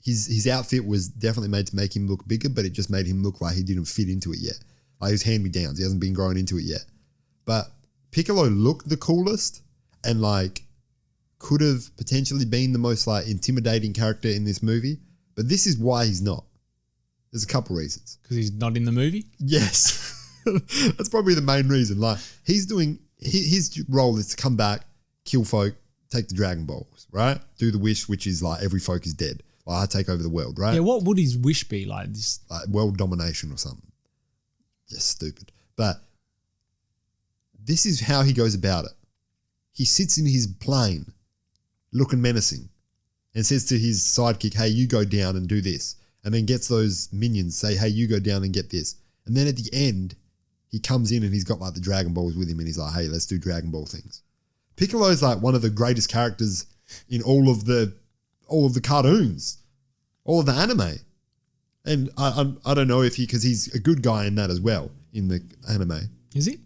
Speaker 1: His outfit was definitely made to make him look bigger, but it just made him look like he didn't fit into it yet. Like he was hand-me-downs. He hasn't been grown into it yet. But Piccolo looked the coolest and like could have potentially been the most like intimidating character in this movie. But this is why he's not. There's a couple reasons.
Speaker 2: Because he's not in the movie?
Speaker 1: Yes. That's probably the main reason. Like he's doing... His role is to come back, kill folk, take the Dragon Balls, right? Do the wish, which is like every folk is dead. Like, I take over the world, right?
Speaker 2: Yeah, what would his wish be? Like this?
Speaker 1: Like world domination or something. Just stupid. But this is how he goes about it. He sits in his plane, looking menacing, and says to his sidekick, hey, you go down and do this. And then gets those minions, say, hey, you go down and get this. And then at the end, he comes in and he's got like the Dragon Balls with him and he's like, hey, let's do Dragon Ball things. Piccolo's like one of the greatest characters in all of the cartoons, all of the anime. And I don't know if because he's a good guy in that as well, in the anime.
Speaker 2: Is he?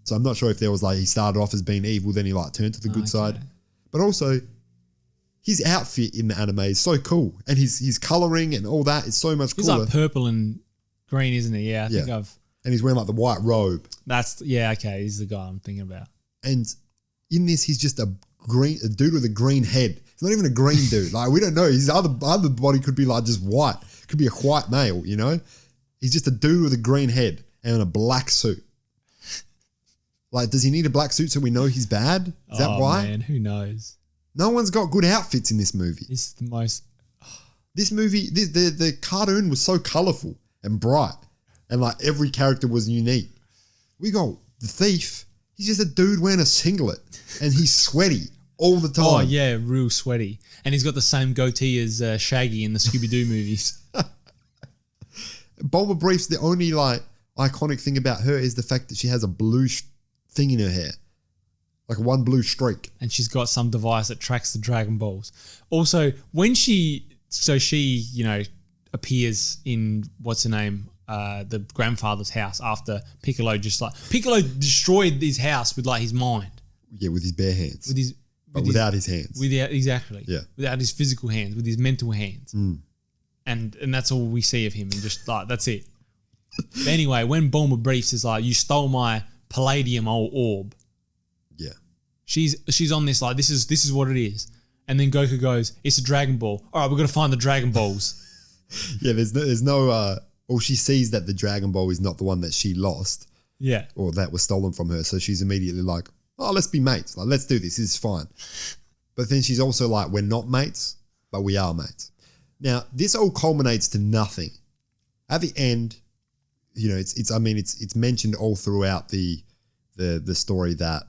Speaker 1: So I'm not sure if there was like, he started off as being evil, then he like turned to the good side. But also, his outfit in the anime is so cool. And his colouring and all that is so much cooler.
Speaker 2: He's like purple and green, isn't he? Yeah, I think I've...
Speaker 1: And he's wearing like the white robe.
Speaker 2: Okay, he's the guy I'm thinking about.
Speaker 1: And in this, he's just a dude with a green head. He's not even a green dude. Like, we don't know. His other body could be like just white. Could be a white male, He's just a dude with a green head and a black suit. Like, does he need a black suit so we know he's bad? Is that why?
Speaker 2: Man, who knows?
Speaker 1: No one's got good outfits in this movie.
Speaker 2: It's the most...
Speaker 1: This movie, the cartoon was so colourful and bright. And like every character was unique. We got the thief. He's just a dude wearing a singlet and he's sweaty all the time.
Speaker 2: Oh, yeah, real sweaty. And he's got the same goatee as Shaggy in the Scooby-Doo movies.
Speaker 1: Bulma Brief's the only like iconic thing about her is the fact that she has a blue thing in her hair. Like one blue streak.
Speaker 2: And she's got some device that tracks the Dragon Balls. Also, when she appears in, what's her name, the grandfather's house after Piccolo Piccolo destroyed his house with like his mind.
Speaker 1: Yeah, with his bare hands. Without his hands.
Speaker 2: Exactly.
Speaker 1: Yeah.
Speaker 2: Without his physical hands, with his mental hands. And that's all we see of him, and just like, that's it. But anyway, when Bulma Briefs is like, you stole my palladium orb.
Speaker 1: Yeah.
Speaker 2: She's on this like, this is what it is. And then Goku goes, it's a Dragon Ball. All right, we're going to find the Dragon Balls.
Speaker 1: Yeah, there's no she sees that the Dragon Ball is not the one that she lost.
Speaker 2: Yeah.
Speaker 1: Or that was stolen from her. So she's immediately like, oh, let's be mates. Like, let's do this. This is fine. But then she's also like, we're not mates, but we are mates. Now, this all culminates to nothing. At the end, it's mentioned all throughout the story that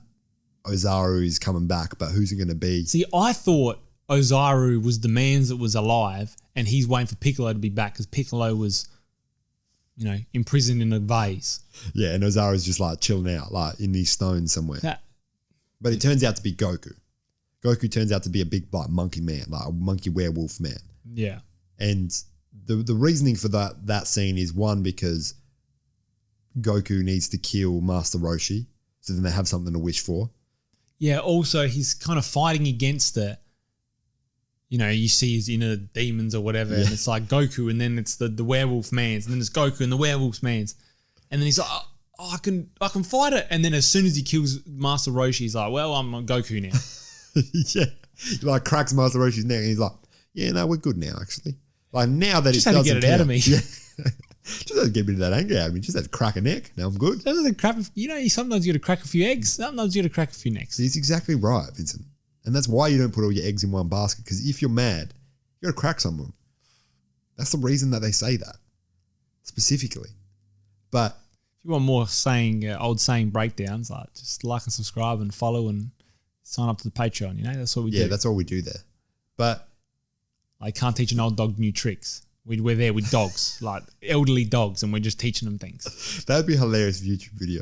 Speaker 1: Ozaru is coming back, but who's it going to be?
Speaker 2: See, I thought Ozaru was the man that was alive and he's waiting for Piccolo to be back because Piccolo was, imprisoned in a vase.
Speaker 1: Yeah, and Ozaru's just like chilling out, like in these stones somewhere. But it turns out to be Goku. Goku turns out to be a big like monkey man, like a monkey werewolf man.
Speaker 2: Yeah.
Speaker 1: And the reasoning for that scene is one, because Goku needs to kill Master Roshi, so then they have something to wish for. Yeah,
Speaker 2: also he's kind of fighting against it. You see his inner demons or whatever, and it's like Goku, and then it's the werewolf mans, and then it's Goku and the werewolf mans. And then he's like, I can fight it. And then as soon as he kills Master Roshi, he's like, well, I'm on Goku now.
Speaker 1: Yeah. He like cracks Master Roshi's neck and he's like, yeah, no, we're good now, actually. Like now that
Speaker 2: just
Speaker 1: it doesn't
Speaker 2: had to get it out of me.
Speaker 1: Yeah. Just had to get rid of that anger out of me. Just had to crack a neck. Now I'm good.
Speaker 2: Sometimes you got to crack a few eggs. Sometimes you got to crack a few necks.
Speaker 1: He's exactly right, Vincent. And that's why you don't put all your eggs in one basket, because if you're mad, you got to crack some of them. That's the reason that they say that, specifically. But
Speaker 2: if you want more old saying breakdowns, like just like and subscribe and follow and sign up to the Patreon. That's what we do.
Speaker 1: Yeah, that's all we do there. But
Speaker 2: I can't teach an old dog new tricks. We're there with dogs, like elderly dogs, and we're just teaching them things.
Speaker 1: That'd be a hilarious YouTube video.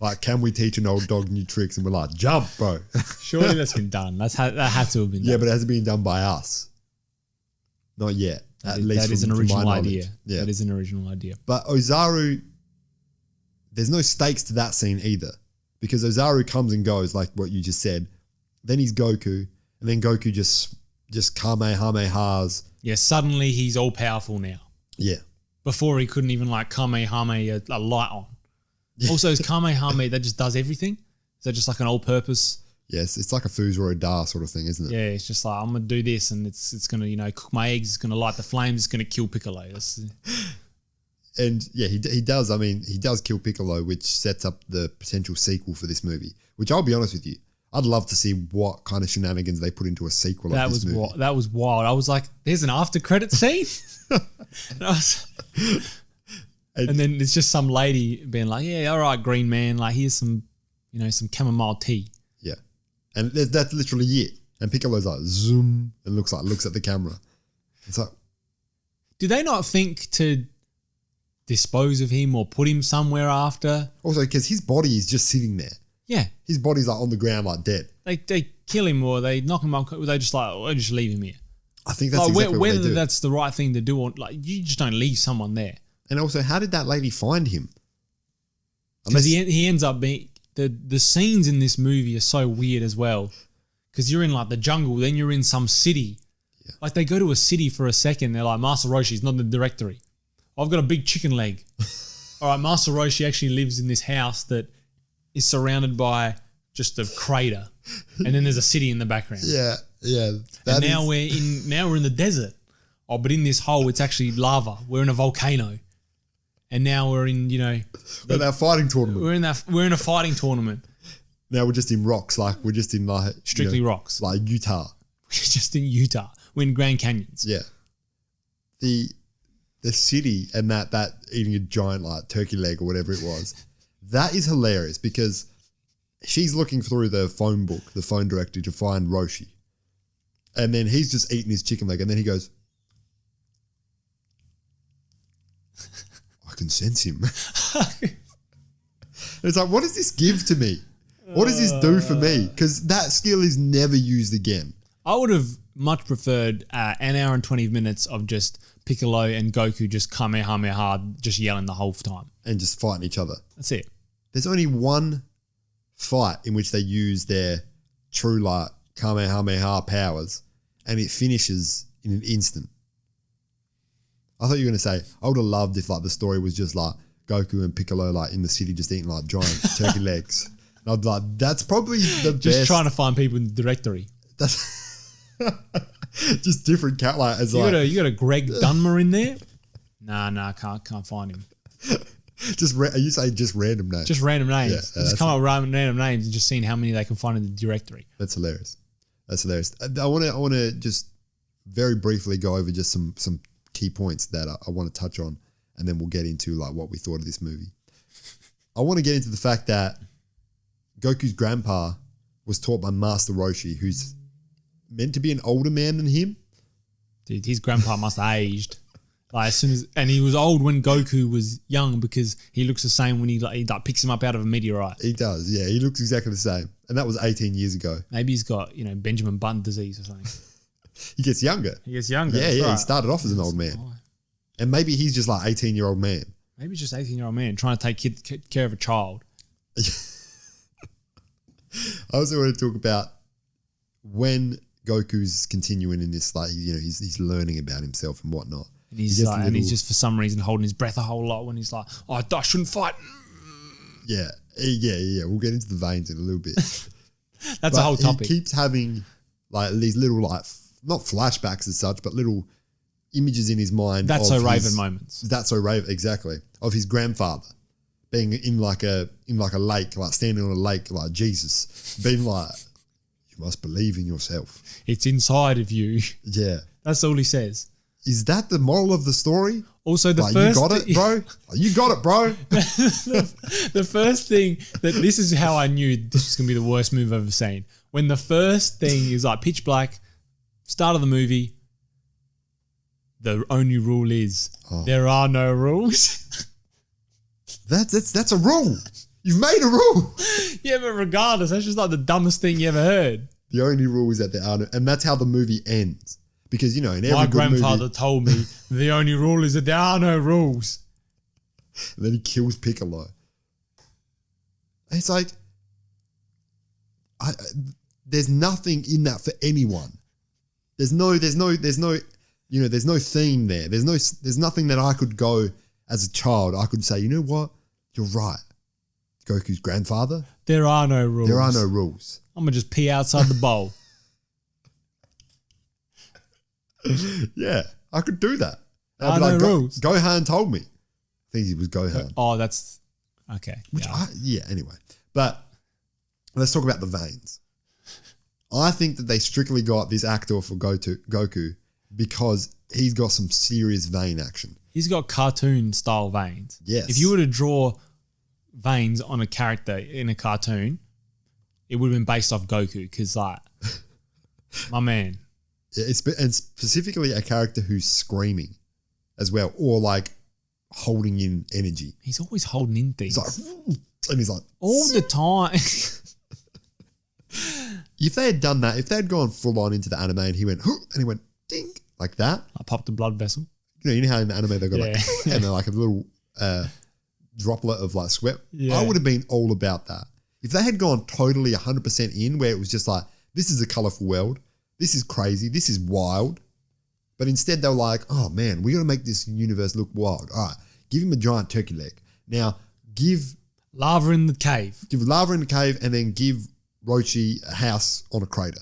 Speaker 1: Like, can we teach an old dog new tricks? And we're like, jump, bro.
Speaker 2: Surely that's been done. That had to have been done.
Speaker 1: Yeah, but it hasn't been done by us. Not yet. That
Speaker 2: is an original idea.
Speaker 1: Yeah.
Speaker 2: That is an original idea.
Speaker 1: But Ozaru, there's no stakes to that scene either, because Ozaru comes and goes, like what you just said. Then he's Goku, and then Goku just Kamehamehas.
Speaker 2: Yeah, suddenly he's all powerful now.
Speaker 1: Yeah.
Speaker 2: Before he couldn't even like Kamehameha a light on. Yeah. Also, is Kamehameha that just does everything? Is that just like an all-purpose?
Speaker 1: Yes, it's like a Fuzuro Da sort of thing, isn't it?
Speaker 2: Yeah, it's just like, I'm going to do this and it's going to, cook my eggs, it's going to light the flames, it's going to kill Piccolo.
Speaker 1: And yeah, he does. I mean, he does kill Piccolo, which sets up the potential sequel for this movie, which I'll be honest with you, I'd love to see what kind of shenanigans they put into a sequel of this movie.
Speaker 2: That was wild. I was like, there's an after credit scene? and then it's just some lady being like, yeah, all right, green man, like here's some, some chamomile tea.
Speaker 1: Yeah. And that's literally it. And Piccolo's like, zoom, and looks at the camera. It's like,
Speaker 2: do they not think to dispose of him or put him somewhere after?
Speaker 1: Also, because his body is just sitting there.
Speaker 2: Yeah.
Speaker 1: His body's like on the ground, like dead.
Speaker 2: They kill him or they knock him up. They just just leave him here.
Speaker 1: I think that's exactly what they do.
Speaker 2: Whether that's the right thing to do or like, you just don't leave someone there.
Speaker 1: And also, how did that lady find him?
Speaker 2: Because he ends up being the scenes in this movie are so weird as well. Because you're in like the jungle, then you're in some city. Yeah. Like they go to a city for a second. They're like, Master Roshi's not in the directory. I've got a big chicken leg. All right, Master Roshi actually lives in this house that is surrounded by just a crater, and then there's a city in the background.
Speaker 1: Yeah.
Speaker 2: And now we're in the desert. Oh, but in this hole, it's actually lava. We're in a volcano, and now we're in
Speaker 1: we're in a fighting tournament.
Speaker 2: We're in a fighting tournament.
Speaker 1: Now we're just in rocks, like we're just in like
Speaker 2: strictly rocks,
Speaker 1: like Utah.
Speaker 2: We're just in Utah. We're in Grand Canyons.
Speaker 1: Yeah. The the city and that eating a giant like turkey leg or whatever it was, that is hilarious because she's looking through the phone book, the phone directory to find Roshi. And then he's just eating his chicken leg and then he goes, I can sense him. It's like, what does this give to me? What does this do for me? Because that skill is never used again.
Speaker 2: I would have much preferred an hour and 20 minutes of just Piccolo and Goku just Kamehameha, just yelling the whole time.
Speaker 1: And just fighting each other.
Speaker 2: That's it.
Speaker 1: There's only one fight in which they use their true like Kamehameha powers and it finishes in an instant. I thought you were going to say, I would have loved if like the story was just like Goku and Piccolo like in the city just eating like giant turkey legs. And I'd be like, that's probably the best.
Speaker 2: Just trying to find people in the directory.
Speaker 1: That's just different cat like as
Speaker 2: you got a Greg Dunmer in there? Nah, can't find him.
Speaker 1: You say just random names.
Speaker 2: Just random names.
Speaker 1: Yeah,
Speaker 2: just come up with random names and just seeing how many they can find in the directory.
Speaker 1: That's hilarious. I want to just very briefly go over just some key points that I want to touch on, and then we'll get into like what we thought of this movie. I want to get into the fact that Goku's grandpa was taught by Master Roshi, who's meant to be an older man than him.
Speaker 2: Dude, his grandpa must have aged. Like and he was old when Goku was young because he looks the same when he picks him up out of a meteorite.
Speaker 1: He does, yeah. He looks exactly the same, and that was 18 years ago.
Speaker 2: Maybe he's got Benjamin Button disease or something.
Speaker 1: He gets younger.
Speaker 2: Yeah.
Speaker 1: Right. He started off as an old man, and maybe he's just like 18-year-old man.
Speaker 2: Maybe he's just 18-year-old man trying to take care of a child.
Speaker 1: I also want to talk about when Goku's continuing in this, like he's learning about himself and whatnot.
Speaker 2: And he's just for some reason holding his breath a whole lot when he's like, "Oh, I shouldn't fight."
Speaker 1: Yeah. We'll get into the veins in a little bit.
Speaker 2: That's a whole topic.
Speaker 1: He keeps having like these little like not flashbacks as such, but little images in his mind.
Speaker 2: That's so Raven moments.
Speaker 1: That's so Raven, exactly, of his grandfather being in like a lake, like standing on a lake, like Jesus, being like, "You must believe in yourself.
Speaker 2: It's inside of you."
Speaker 1: Yeah,
Speaker 2: that's all he says.
Speaker 1: Is that the moral of the story?
Speaker 2: Also,
Speaker 1: you got it, bro. You got it, bro.
Speaker 2: The first thing this is how I knew this was gonna be the worst movie I've ever seen. When the first thing is like pitch black, start of the movie. The only rule is there are no rules.
Speaker 1: That's a rule. You've made a rule.
Speaker 2: Yeah, but regardless, that's just like the dumbest thing you ever heard.
Speaker 1: The only rule is that there are no, and that's how the movie ends. Because, in every
Speaker 2: my
Speaker 1: good
Speaker 2: grandfather
Speaker 1: movie,
Speaker 2: told me the only rule is that there are no rules.
Speaker 1: And then he kills Piccolo. It's like, there's nothing in that for anyone. There's no theme there. There's nothing that I could go as a child. I could say, you know what? You're right. Goku's grandfather.
Speaker 2: There are no rules.
Speaker 1: There are no rules.
Speaker 2: I'm going to just pee outside the bowl.
Speaker 1: Yeah, I could do that.
Speaker 2: No rules.
Speaker 1: Gohan told me. I think it was Gohan.
Speaker 2: Oh, that's okay.
Speaker 1: Anyway, but let's talk about the veins. I think that they strictly got this actor for Goku because he's got some serious vein action.
Speaker 2: He's got cartoon style veins.
Speaker 1: Yes.
Speaker 2: If you were to draw veins on a character in a cartoon, it would have been based off Goku because, like, my man.
Speaker 1: And specifically a character who's screaming as well, or like holding in energy.
Speaker 2: He's always holding in things.
Speaker 1: And he's like,
Speaker 2: all the time.
Speaker 1: If they had done that, if they had gone full on into the anime and he went, and he went, ding, like that.
Speaker 2: I popped a blood vessel.
Speaker 1: You know how in the anime they go like, and they're like a little droplet of like sweat.
Speaker 2: Yeah.
Speaker 1: I would have been all about that. If they had gone totally 100% in where it was just like, this is a colorful world. This is crazy. This is wild. But instead they were like, oh man, we got to make this universe look wild. All right, give him a giant turkey leg. Now give
Speaker 2: lava in the cave.
Speaker 1: Give lava in the cave and then give Roshi a house on a crater.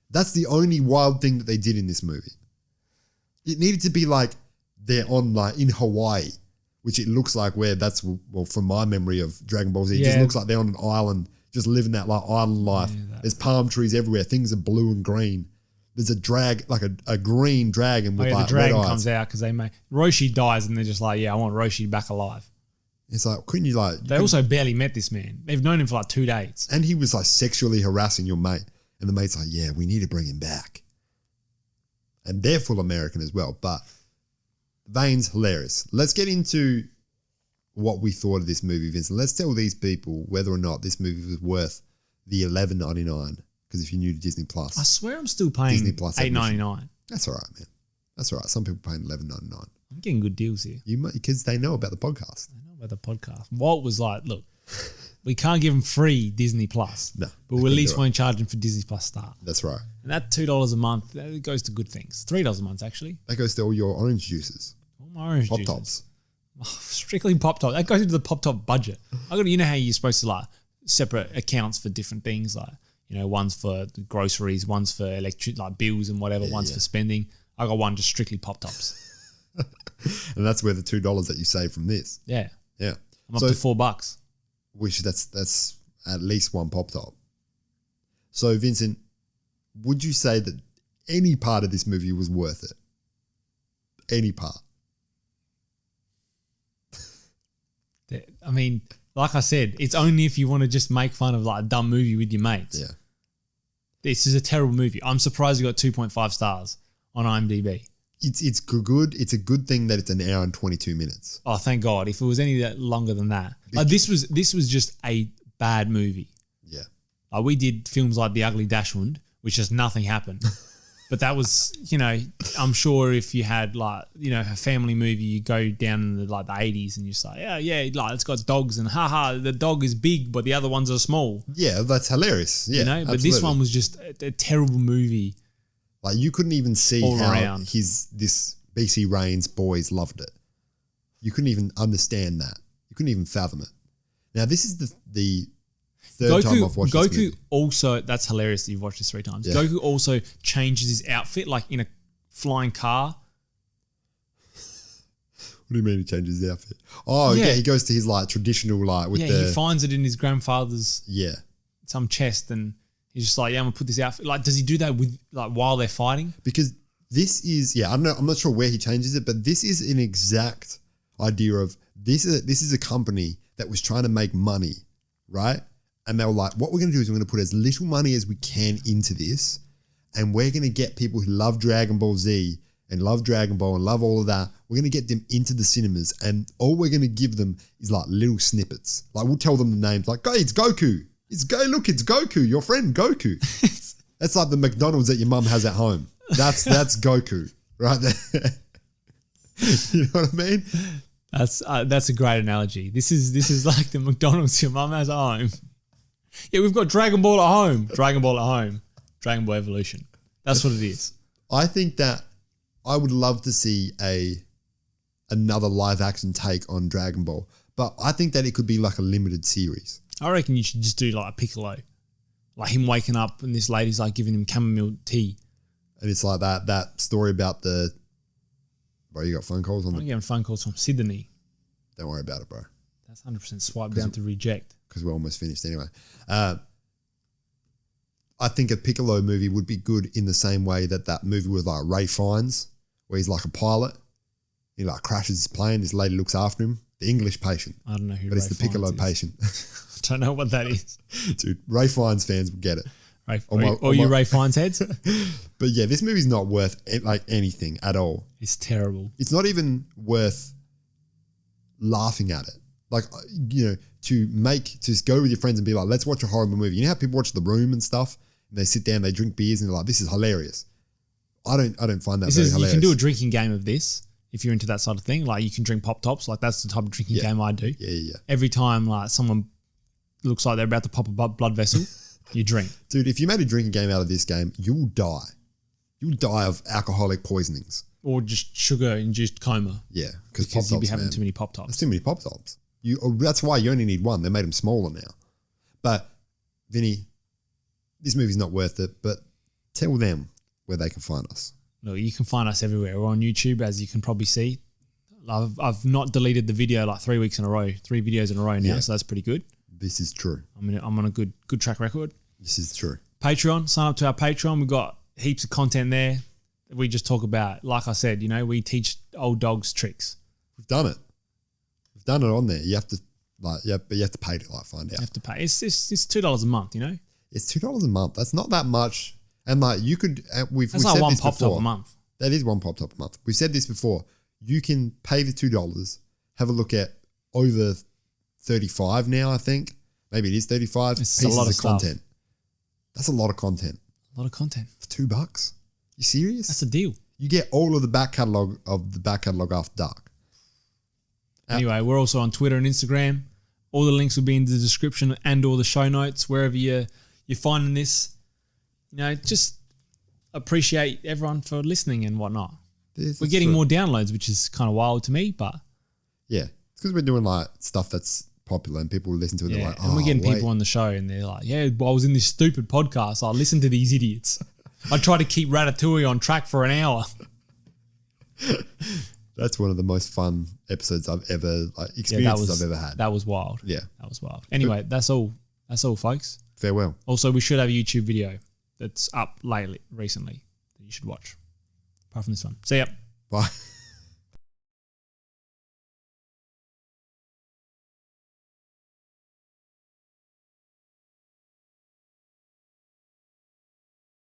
Speaker 1: That's the only wild thing that they did in this movie. It needed to be like they're on like in Hawaii, which it looks like where that's, well, from my memory of Dragon Ball Z, it just looks like they're on an island, just living that like island life. There's palm trees everywhere. Things are blue and green. there's a green dragon with
Speaker 2: the
Speaker 1: like
Speaker 2: dragon
Speaker 1: red eyes.
Speaker 2: comes out because Roshi dies and they're just like, yeah, I want Roshi back alive.
Speaker 1: It's like, couldn't you like...
Speaker 2: They also barely met this man. They've known him for like 2 days.
Speaker 1: And he was like sexually harassing your mate. And the mate's like, yeah, we need to bring him back. And they're full American as well. But Vane's hilarious. Let's get into what we thought of this movie, Vincent. Let's tell these people whether or not this movie was worth the $11.99. Because if you're new to Disney Plus...
Speaker 2: I swear I'm still paying $8.99.
Speaker 1: That's all right, man. That's all right. Some people paying $11.99.
Speaker 2: I'm getting good deals here.
Speaker 1: Because they know about the podcast.
Speaker 2: I know about the podcast. Walt was like, look, we can't give them free Disney Plus.
Speaker 1: No.
Speaker 2: But we at least won't charge them for Disney Plus Start.
Speaker 1: That's right.
Speaker 2: And that $2 a month, that goes to good things. $3 a month, actually.
Speaker 1: That goes to all your orange juices.
Speaker 2: All my orange
Speaker 1: Pop
Speaker 2: juices.
Speaker 1: Tops.
Speaker 2: Oh, strictly Pop Top. That goes into the Pop Top budget. You know how you're supposed to like separate accounts for different things, like, you know, one's for groceries, one's for electric, like bills and whatever, one's for spending. I got one just strictly Pop Tops.
Speaker 1: And that's where the $2 that you save from this.
Speaker 2: Yeah.
Speaker 1: Yeah.
Speaker 2: I'm up to $4.
Speaker 1: Which that's at least one Pop Top. So Vincent, would you say that any part of this movie was worth it? Any part?
Speaker 2: I mean, like I said, it's only if you want to just make fun of like a dumb movie with your mates.
Speaker 1: Yeah.
Speaker 2: This is a terrible movie. I'm surprised you got 2.5 stars on IMDb.
Speaker 1: It's good. It's a good thing that it's an hour and 22 minutes.
Speaker 2: Oh, thank God. If it was any longer than that. Like this was just a bad movie.
Speaker 1: Yeah.
Speaker 2: Like we did films like The Ugly Dachshund, which just nothing happened. But that was, you know, I'm sure if you had like, you know, a family movie, you go down in the 80s and you say, yeah, like it's got dogs and haha, the dog is big, but the other ones are small.
Speaker 1: Yeah, that's hilarious. Yeah,
Speaker 2: you know, but this one was just a terrible movie.
Speaker 1: Like you couldn't even see
Speaker 2: all
Speaker 1: how
Speaker 2: around.
Speaker 1: this BC Reigns boys loved it. You couldn't even understand that. You couldn't even fathom it. Now this is the third time I've watched this movie.
Speaker 2: Goku also, that's hilarious that you've watched this 3 times.
Speaker 1: Yeah.
Speaker 2: Goku also changes his outfit like in a flying car.
Speaker 1: What do you mean he changes his outfit? Oh, yeah, he goes to his like traditional like with
Speaker 2: he finds it in his grandfather's some chest and he's just like, yeah, I'm gonna put this outfit. Like, does he do that with like while they're fighting?
Speaker 1: Because this is I don't know, I'm not sure where he changes it, but this is an exact idea of this is a company that was trying to make money, right? And they were like, what we're going to do is we're going to put as little money as we can into this. And we're going to get people who love Dragon Ball Z and love Dragon Ball and love all of that. We're going to get them into the cinemas. And all we're going to give them is like little snippets. Like we'll tell them the names like, hey, it's Goku. It's Goku, your friend Goku. That's like the McDonald's that your mum has at home. That's Goku right there. You know what I mean?
Speaker 2: That's a great analogy. This is like the McDonald's your mum has at home. Yeah, we've got Dragon Ball at home. Dragon Ball at home. Dragon Ball Evolution. That's what it is.
Speaker 1: I think that I would love to see another live action take on Dragon Ball, but I think that it could be like a limited series.
Speaker 2: I reckon you should just do like a Piccolo, like him waking up and this lady's like giving him chamomile tea,
Speaker 1: and it's like that story about the. Bro, you got phone calls on
Speaker 2: I'm getting phone calls from Sydney.
Speaker 1: Don't worry about it, bro.
Speaker 2: That's 100% swipe down to reject.
Speaker 1: Because we're almost finished anyway. I think a Piccolo movie would be good in the same way that movie with like Ray Fiennes, where he's like a pilot. He like crashes his plane. This lady looks after him. The English patient.
Speaker 2: I don't know who.
Speaker 1: But
Speaker 2: Ray
Speaker 1: it's the Piccolo
Speaker 2: Fiennes
Speaker 1: patient.
Speaker 2: I don't know what that is.
Speaker 1: Dude, Ray Fiennes fans will get it.
Speaker 2: All you Ray Fiennes heads.
Speaker 1: But yeah, this movie's not worth like anything at all.
Speaker 2: It's terrible.
Speaker 1: It's not even worth laughing at it. Like, you know, to go with your friends and be like, let's watch a horror movie. You know how people watch The Room and stuff, and they sit down, they drink beers, and they're like, this is hilarious. I don't find that very hilarious.
Speaker 2: You can do a drinking game of this if you're into that sort of thing. Like you can drink Pop Tops. Like that's the type of drinking game I do.
Speaker 1: Yeah.
Speaker 2: Every time like someone looks like they're about to pop a blood vessel, you drink.
Speaker 1: Dude, if you made a drinking game out of this game, you'll die. You'll die of alcoholic poisonings.
Speaker 2: Or just sugar-induced coma.
Speaker 1: Yeah.
Speaker 2: Because you'll be having too many Pop Tops.
Speaker 1: That's too many Pop Tops. That's why you only need one. They made them smaller now. But, Vinny, this movie's not worth it, but tell them where they can find us.
Speaker 2: Look, you can find us everywhere. We're on YouTube, as you can probably see. I've not deleted the video like 3 weeks in a row, 3 videos in a row now, so that's pretty good.
Speaker 1: This is true.
Speaker 2: I'm on a good track record.
Speaker 1: This is true.
Speaker 2: Patreon, sign up to our Patreon. We've got heaps of content there that we just talk about. Like I said, you know, we teach old dogs tricks.
Speaker 1: We've done it. We've done it on there. You have to but you have to pay to like find out.
Speaker 2: You have to pay. It's $2 a month, you know?
Speaker 1: It's $2 a month. That's not that much. And like you could, we've
Speaker 2: That's
Speaker 1: said
Speaker 2: like one
Speaker 1: this
Speaker 2: pop
Speaker 1: before.
Speaker 2: top a month.
Speaker 1: That is one pop top a month. We've said this before. You can pay the $2, have a look at over 35 now, I think. Maybe it is 35
Speaker 2: It's
Speaker 1: pieces
Speaker 2: a lot of
Speaker 1: content. That's a lot of content.
Speaker 2: A lot of content.
Speaker 1: For $2? You serious?
Speaker 2: That's a deal.
Speaker 1: You get all of the back catalogue after dark.
Speaker 2: Anyway, we're also on Twitter and Instagram. All the links will be in the description and all the show notes, wherever you're finding this. You know, just appreciate everyone for listening and whatnot. We're getting more downloads, which is kind of wild to me, but...
Speaker 1: Yeah, it's because we're doing like stuff that's popular and people listen to it.
Speaker 2: Yeah,
Speaker 1: They're like,
Speaker 2: and we're getting people on the show and they're like, yeah, well, I was in this stupid podcast. I listened to these idiots. I tried to keep Ratatouille on track for an hour.
Speaker 1: That's one of the most fun episodes I've ever, experiences I've ever had.
Speaker 2: That was wild.
Speaker 1: Yeah.
Speaker 2: That was wild. Anyway, that's all. That's all, folks.
Speaker 1: Farewell.
Speaker 2: Also, we should have a YouTube video that's up recently that you should watch. Apart from this one. See ya.
Speaker 1: Bye.